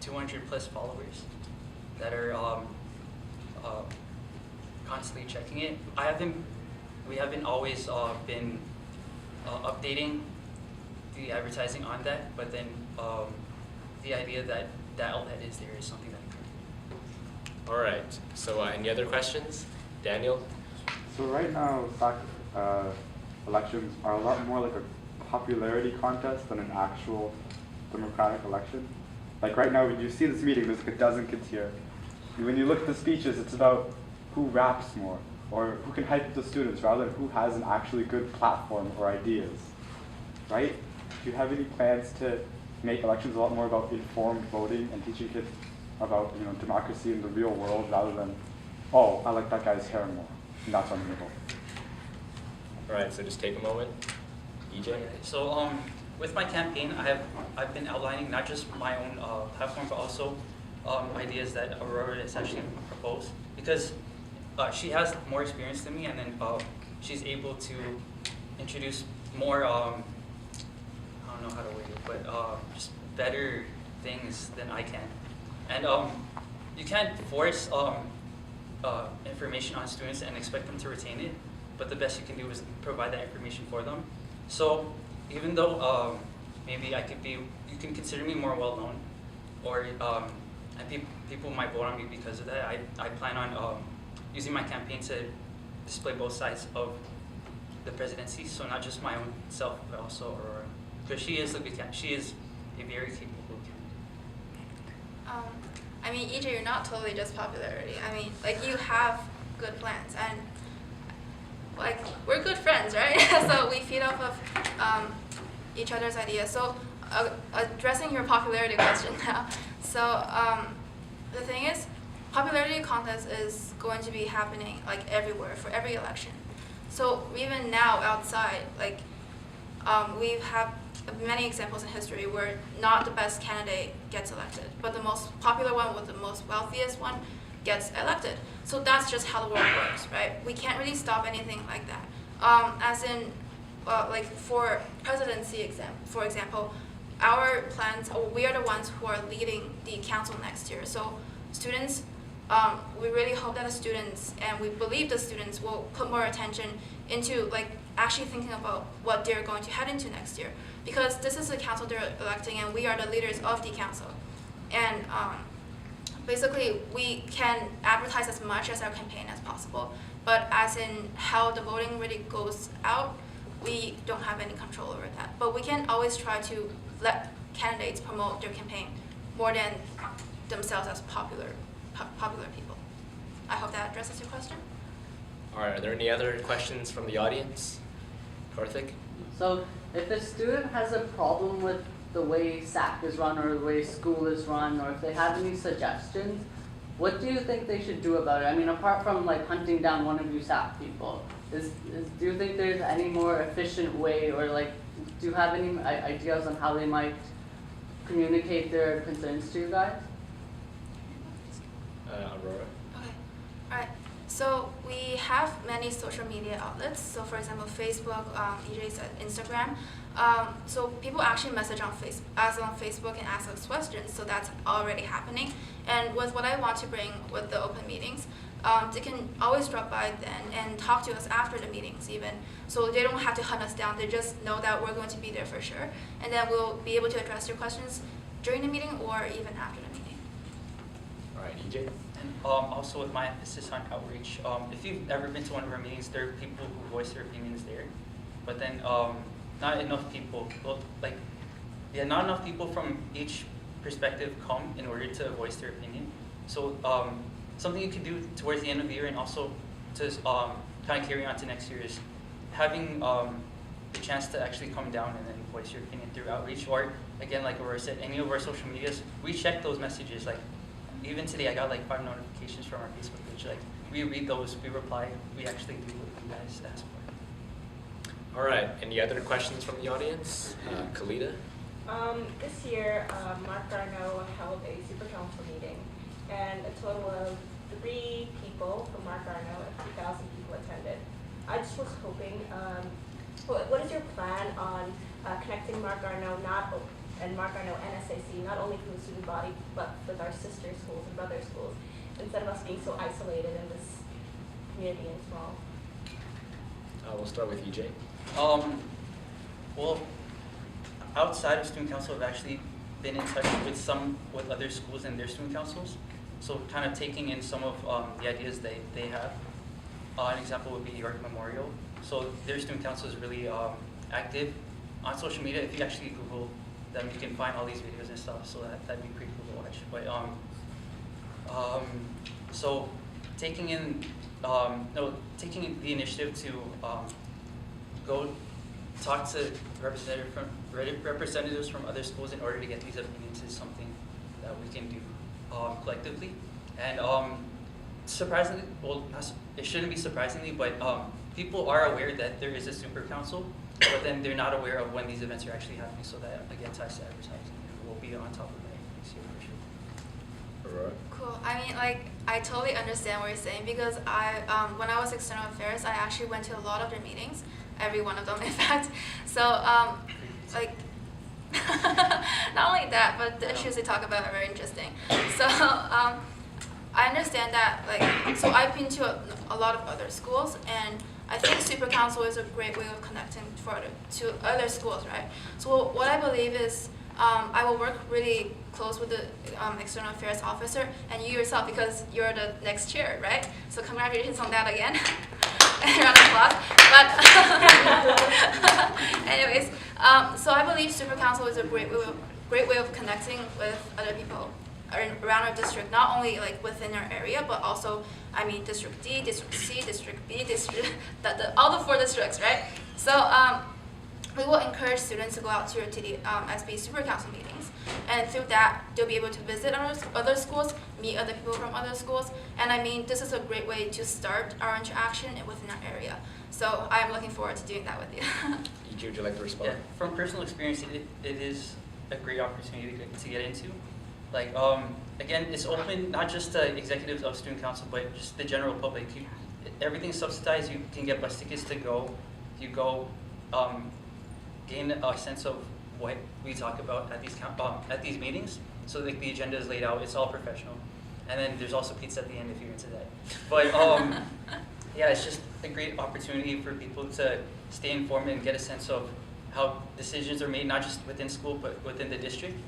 200 plus followers that are constantly checking it. We haven't always been updating the advertising on that, but then the idea that that outlet is there is something that All right. So any other questions? Daniel? So right now, SAC elections are a lot more like a popularity contest than an actual democratic election. Like right now, when you see this meeting, there's like a dozen kids here. And when you look at the speeches, it's about who raps more, or who can hype the students, rather than who has an actually good platform or ideas, right? Do you have any plans to make elections a lot more about informed voting and teaching kids about democracy in the real world, rather than, oh, I like that guy's hair more, and that's why I'm gonna vote? All right. So just take a moment. Ejay? So with my campaign, I've been outlining not just my own platform, but also ideas that Aurora has actually proposed, because she has more experience than me, and then she's able to introduce more, I don't know how to word it, but just better things than I can. And you can't force information on students and expect them to retain it, but the best you can do is provide that information for them. So even though maybe you can consider me more well-known, or and people might vote on me because of that, I plan on using my campaign to display both sides of the presidency, so not just my own self, but also Aurora, because she is a very capable candidate. I mean, Ejay, you're not totally just popularity. I mean, like, you have good plans, and like, we're good friends, right? So we feed off of each other's ideas. So addressing your popularity question now. So the thing is, popularity contest is going to be happening like everywhere for every election. So even now outside, like we have many examples in history where not the best candidate gets elected, but the most popular one with the most wealthiest one gets elected. So that's just how the world works, right? We can't really stop anything like that. As in, like for presidency for example, our plans, we are the ones who are leading the council next year. So students, we really hope that the students, and we believe the students will put more attention into like actually thinking about what they're going to head into next year. Because this is the council they're electing, and we are the leaders of the council. And basically, we can advertise as much as our campaign as possible, but as in how the voting really goes out, we don't have any control over that. But we can always try to let candidates promote their campaign more than themselves as popular people. I hope that addresses your question. All right. Are there any other questions from the audience? Karthik? So if a student has a problem with the way SAC is run or the way school is run, or if they have any suggestions, what do you think they should do about it? I mean, apart from like hunting down one of you SAC people, do you think there's any more efficient way, or like, do you have any ideas on how they might communicate their concerns to you guys? Aurora? Okay. All right. So we have many social media outlets. So for example, Facebook, Ejay said Instagram. So people actually message on Facebook and ask us questions. So that's already happening. And with what I want to bring with the open meetings, they can always drop by then and talk to us after the meetings even. So they don't have to hunt us down. They just know that we're going to be there for sure. And then we'll be able to address your questions during the meeting or even after the meeting. All right, EJ? And also with my emphasis on outreach, if you've ever been to one of our meetings, there are people who voice their opinions there, but then not enough people, not enough people from each perspective come in order to voice their opinion. So something you could do towards the end of the year and also to kind of carry on to next year is having the chance to actually come down and then voice your opinion through outreach, or again, like Aurora said, any of our social medias, we check those messages. Like even today, I got like 5 notifications from our Facebook page. Like we read those, we reply, we actually do what you guys ask for. All right, any other questions from the audience? Kalita? This year, Mark Garneau held a super council meeting, and a total of 3 people from Mark Garneau and 2,000 people attended. I just was hoping, what is your plan on connecting Mark Garneau and Mark Garneau and SAC, not only from the student body, but with our sister schools and brother schools, instead of us being so isolated in this community and small? We'll start with EJ. Well, outside of student council, I've actually been in touch with other schools and their student councils. So kind of taking in some of the ideas they have. An example would be York Memorial. So their student council is really active on social media. If you actually Google them, you can find all these videos and stuff. So that'd be pretty cool to watch. But so taking the initiative to go talk to representatives from other schools in order to get these opinions is something that we can do collectively. And surprisingly, well, it shouldn't be surprisingly, but people are aware that there is a super council, but then they're not aware of when these events are actually happening, so that, again, ties to advertising. We'll be on top of that next year for sure. Aurora? Cool. I mean, like, I totally understand what you're saying, because when I was external affairs, I actually went to a lot of their meetings, every one of them, in fact. So, like, not only that, but the issues they talk about are very interesting. So, I understand that, like, so I've been to a lot of other schools, and I think Super Council is a great way of connecting to other schools, right? So what I believe is I will work really close with the external affairs officer and you yourself, because you're the next chair, right? So congratulations on that again. Round of applause. But anyways, so I believe Super Council is a great way of connecting with other people around our district, not only like within our area, but also, I mean, District D, District C, District B, all the 4 districts, right? So we will encourage students to go out to the SB Super Council meetings, and through that, they'll be able to visit other schools, meet other people from other schools, and I mean, this is a great way to start our interaction within our area. So I'm looking forward to doing that with you. EJ, would you like to respond? Yeah, from personal experience, it is a great opportunity to get into. Like, again, it's open not just to executives of student council, but just the general public. Everything's subsidized. You can get bus tickets to go. You go, gain a sense of what we talk about at these meetings. So like the agenda is laid out. It's all professional, and then there's also pizza at the end if you're into that. But yeah, it's just a great opportunity for people to stay informed and get a sense of how decisions are made, not just within school, but within the district.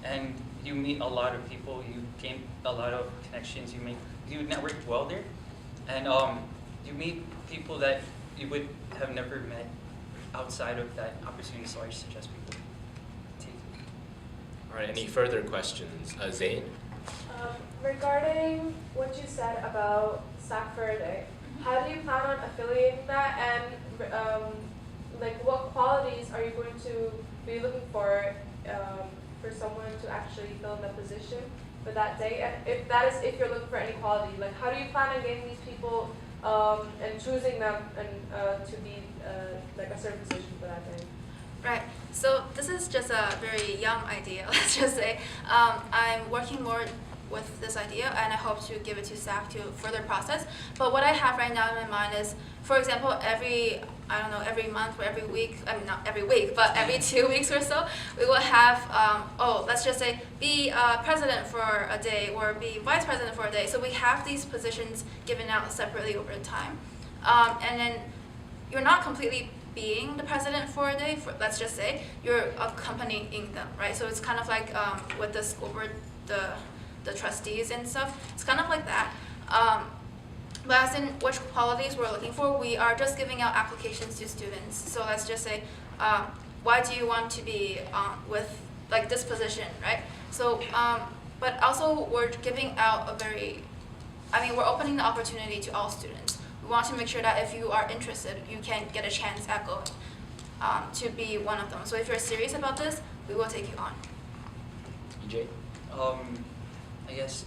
And you meet a lot of people, you gain a lot of connections, you network well there, and you meet people that you would have never met outside of that opportunity, so I suggest people take it. All right, any further questions? Zane? Regarding what you said about SAC for a Day, how do you plan on affiliating that, and like what qualities are you going to be looking for someone to actually fill in the position for that day? And if you're looking for any quality, like how do you plan on getting these people and choosing them and to be like a certain position for that day? Right. So this is just a very young idea, let's just say. I'm working more with this idea, and I hope to give it to SAC to further process. But what I have right now in my mind is, for example, every month or every week, I mean not every week, but every 2 weeks or so, we will have, let's just say, be president for a day or be vice president for a day. So we have these positions given out separately over time. And then you're not completely being the president for a day, let's just say, you're accompanying them, right? So it's kind of like with the school board, the trustees and stuff. It's kind of like that. But as in which qualities we're looking for, we are just giving out applications to students. So let's just say, why do you want to be with like this position, right? So, but also we're giving out we're opening the opportunity to all students. We want to make sure that if you are interested, you can get a chance at going to be one of them. So if you're serious about this, we will take you on. Ejay? I guess,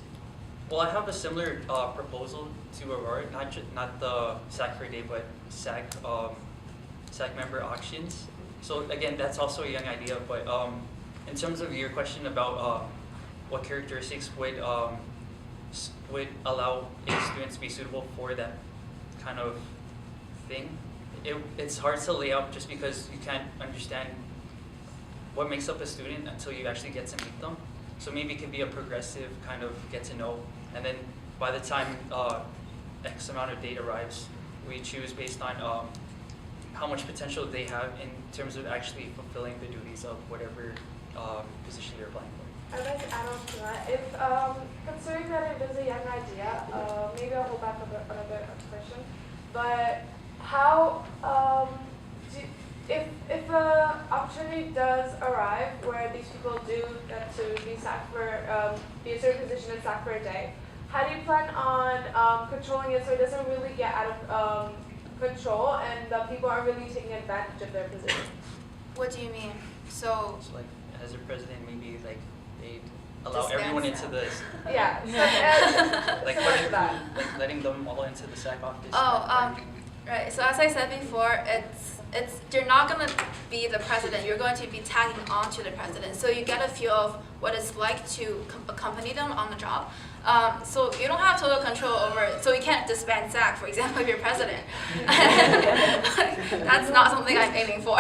well, I have a similar proposal to Aurora, not the SAC for a day, but SAC member auctions. So again, that's also a young idea, but in terms of your question about what characteristics would allow a student to be suitable for that kind of thing, it's hard to lay out just because you can't understand what makes up a student until you actually get to meet them. So maybe it could be a progressive kind of get to know, and then by the time X amount of date arrives, we choose based on how much potential they have in terms of actually fulfilling the duties of whatever position they're applying for. I'd like to add on to that. If considering that it is a young idea, maybe I'll hold back another question. But how, if an opportunity does arrive where these people do get to be SAC for be a certain position in SAC for a day, how do you plan on controlling it so it doesn't really get out of control and the people are really taking advantage of their position? What do you mean? So So like as a president, maybe like they'd allow Dispense everyone that. into this, Yeah. So, like similar to that. letting them all into the SAC office. right. So as I said before, you're not gonna be the president. You're going to be tagging on to the president. So you get a feel of what it's like to accompany them on the job. So you don't have total control over it. So you can't disband SAC, for example, if you're president. That's not something I'm aiming for,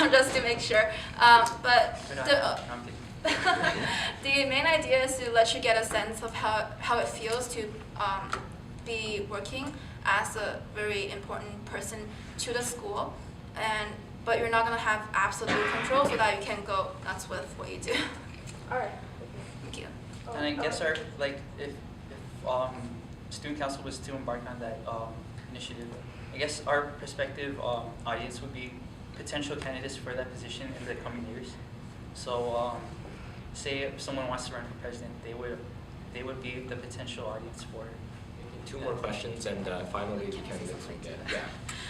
just to make sure. But the main idea is to let you get a sense of how it feels to be working as a very important person to the school, but you're not going to have absolute control so that you can go nuts with what you do. All right. Thank you. And I guess if student council was to embark on that initiative, I guess our prospective audience would be potential candidates for that position in the coming years. So say if someone wants to run for president, they would be the potential audience for it. Two more questions, and finally the candidates will get. Yeah.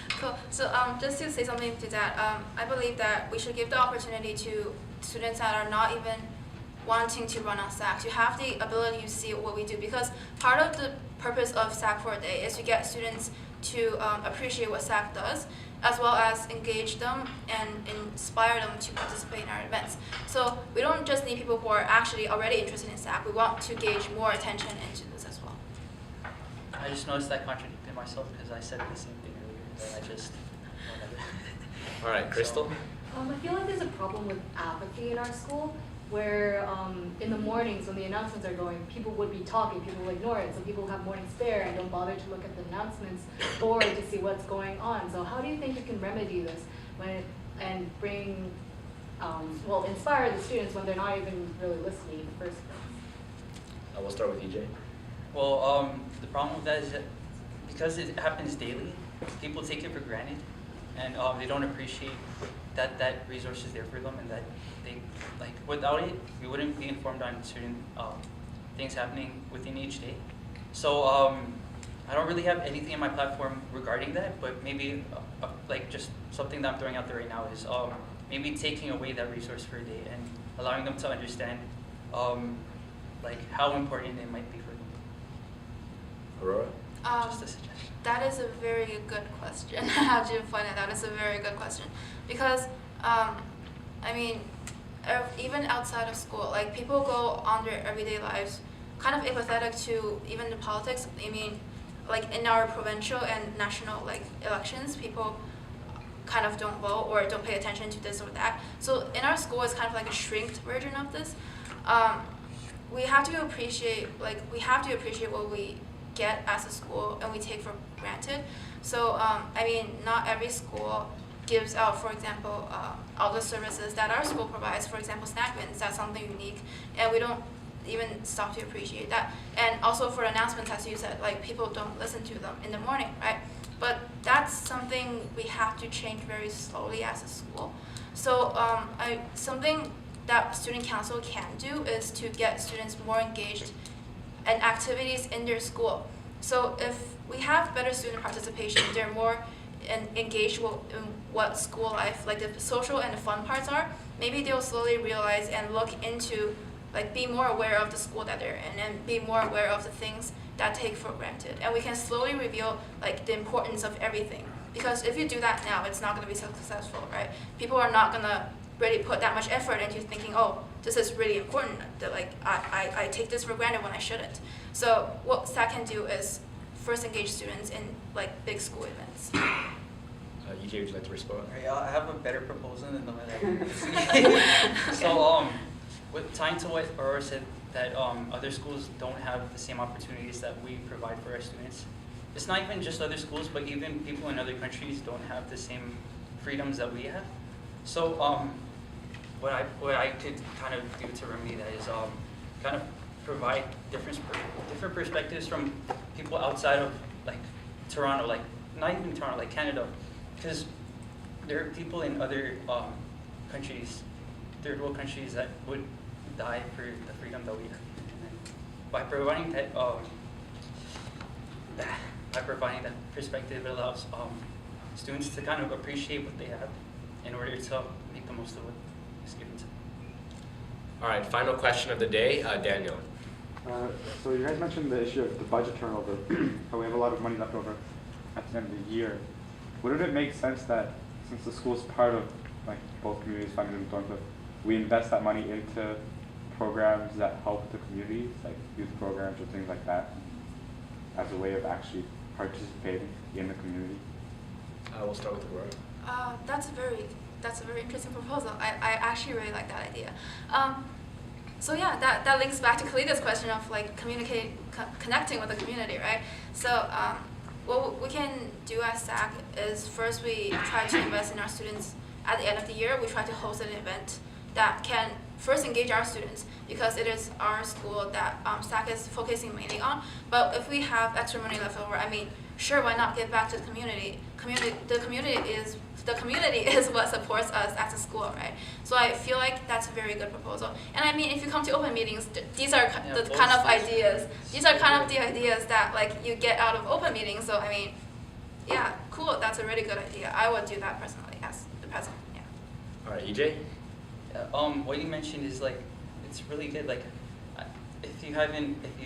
Cool. So just to say something to that, I believe that we should give the opportunity to students that are not even wanting to run on SAC to have the ability to see what we do, because part of the purpose of SAC for a day is to get students to appreciate what SAC does, as well as engage them and inspire them to participate in our events. So we don't just need people who are actually already interested in SAC. We want to gauge more attention into this as well. I just noticed I contradicted myself because I said the same thing earlier. That I just whatever. All right, Crystal. I feel like there's a problem with apathy in our school, where in the mornings when the announcements are going, people would be talking, people will ignore it, so people have morning spare and don't bother to look at the announcements or to see what's going on. So how do you think you can remedy this and bring, inspire the students when they're not even really listening in the first place? We'll start with Ejay. Well, the problem with that is that because it happens daily, people take it for granted, and they don't appreciate that resource is there for them, and that they, like, without it, we wouldn't be informed on certain things happening within each day. So I don't really have anything in my platform regarding that, but maybe like just something that I'm throwing out there right now is maybe taking away that resource for a day and allowing them to understand like how important it might be for them. Aurora. Just a suggestion. That is a very good question. How do you find it? That is a very good question, because I mean, even outside of school, like people go on their everyday lives kind of apathetic to even the politics. I mean, like in our provincial and national like elections, people kind of don't vote or don't pay attention to this or that. So in our school, it's kind of like a shrinked version of this. We have to appreciate what we get as a school and we take for granted. So I mean, not every school gives out, for example, all the services that our school provides. For example, snack bins. That's something unique, and we don't even stop to appreciate that. And also for announcements, as you said, like people don't listen to them in the morning, right? But that's something we have to change very slowly as a school. So something that student council can do is to get students more engaged in activities in their school. So if we have better student participation, they're more engaged in what school life, like the social and the fun parts are, maybe they'll slowly realize and look into, like be more aware of the school that they're in and be more aware of the things that take for granted. And we can slowly reveal like the importance of everything. Because if you do that now, it's not gonna be so successful, right? People are not gonna really put that much effort into thinking, oh, this is really important, that like I take this for granted when I shouldn't. So what SAC can do is first engage students in like big school events. Ejay, would you like to respond? Alright, I have a better proposal than the one that So with tying to what Arora said, that other schools don't have the same opportunities that we provide for our students. It's not even just other schools, but even people in other countries don't have the same freedoms that we have. So what I could kind of do to remedy that is kind of provide different perspectives from people outside of like Toronto, like not even Toronto, like Canada, because there are people in other countries, third world countries, that would die for the freedom that we have. By providing that perspective, it allows students to kind of appreciate what they have in order to make the most of what is given to them. All right, final question of the day, Daniel. So you guys mentioned the issue of the budget turnover, how we have a lot of money left over at the end of the year. Wouldn't it make sense that since the school is part of like both communities funded in Thorncliffe, we invest that money into programs that help the communities, like youth programs or things like that, as a way of actually participating in the community? We'll start with Arora. That's a very interesting proposal. I actually really like that idea. So yeah, that links back to Kalida's question of like connecting with the community, right? So what we can do as SAC is first we try to invest in our students. At the end of the year, we try to host an event that can first engage our students, because it is our school that SAC is focusing mainly on. But if we have extra money left over, I mean, sure, why not give back to the community? The community is what supports us as a school, right? So I feel like that's a very good proposal. And I mean, if you come to open meetings, these are the kind of ideas. These are kind of the ideas that like you get out of open meetings. So I mean, yeah, cool. That's a really good idea. I would do that personally as the president. Yeah. All right, Ejay. What you mentioned is like, it's really good. Like, if you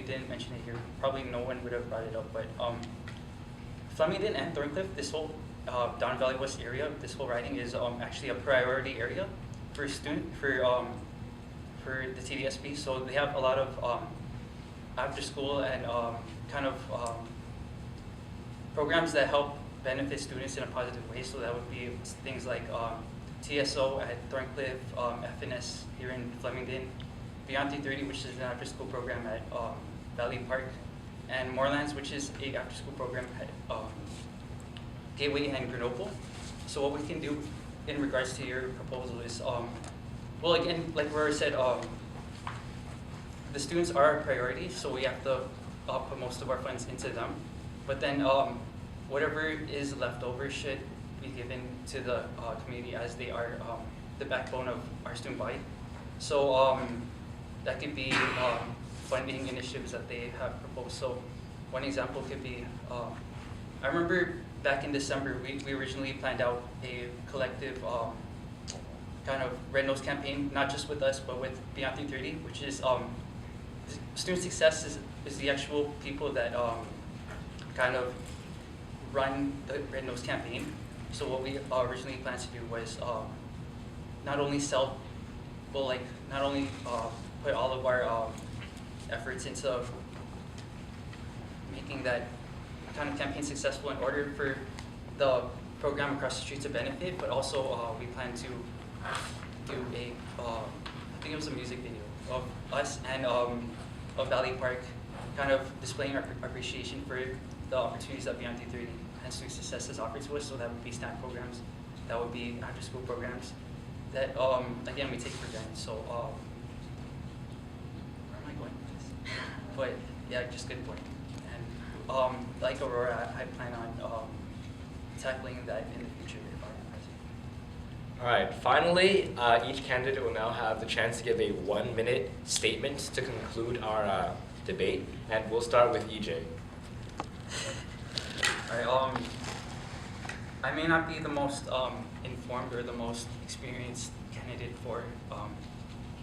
didn't mention it here, probably no one would have brought it up. But Flemington and Thorncliffe, this whole Don Valley West area, this whole riding is actually a priority area for the TDSP. So they have a lot of after school and kind of programs that help benefit students in a positive way. So that would be things like TSO at Thorncliffe, FNS here in Flemington, Beyond 330, which is an after-school program at Valley Park, and Moorlands, which is an after-school program at Gateway and Grenoble. So what we can do in regards to your proposal is, well, again, like Rory said, the students are a priority, so we have to put most of our funds into them. But then whatever is left over should be given to the community, as they are the backbone of our student body. So that could be funding initiatives that they have proposed. So one example could be, I remember back in December, we originally planned out a collective kind of Red Nose campaign, not just with us, but with Beyond 330, which is student success is the actual people that kind of run the Red Nose campaign. So what we originally planned to do was not only put all of our efforts into making that kind of campaign successful in order for the program across the street to benefit, but also we plan to do a, I think it was a music video of us and of Valley Park, kind of displaying our appreciation for the opportunities that Beyond 330 and student success has offered to us. So that would be SNAP programs, that would be after school programs that, again, we take for granted. So, where am I going? but yeah, just good point. And like Aurora, I plan on tackling that in the future if I'm president. All right, finally, each candidate will now have the chance to give a 1-minute statement to conclude our debate, and we'll start with Ejay. All right, I may not be the most informed or the most experienced candidate for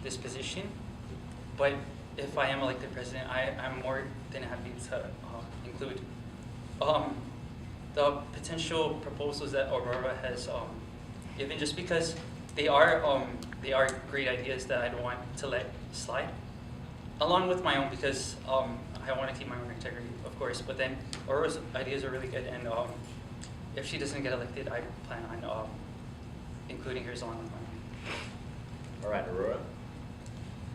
this position, but if I am elected president, I'm more than happy to include the potential proposals that Aurora has given, just because they are great ideas that I don't want to let slide, along with my own, because I want to keep my own integrity, of course, but then Aurora's ideas are really good, and if she doesn't get elected, I plan on including hers along with mine. All right, Aurora.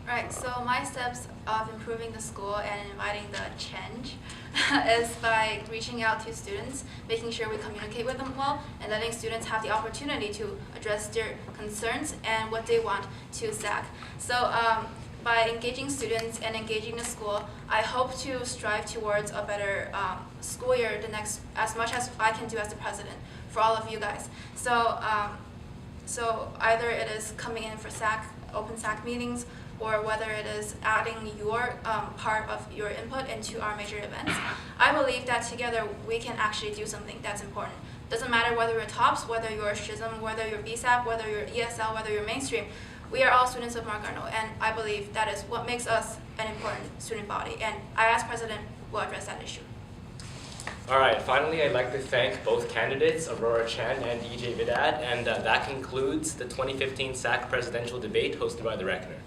Right, so my steps of improving the school and inviting the change is by reaching out to students, making sure we communicate with them well, and letting students have the opportunity to address their concerns and what they want to SAC. So by engaging students and engaging the school, I hope to strive towards a better school year the next, as much as I can do as the president for all of you guys. So, so either it is coming in for SAC, open SAC meetings, or whether it is adding your part of your input into our major events. I believe that together we can actually do something that's important. Doesn't matter whether you're TOPS, whether you're SHISM, whether you're BSAP, whether you're ESL, whether you're mainstream. We are all students of Mark Arno, and I believe that is what makes us an important student body. And I, as president, will address that issue. All right, finally, I'd like to thank both candidates, Arora Chen and Ejay Vidad, and that concludes the 2015 SAC presidential debate hosted by the Reckoner.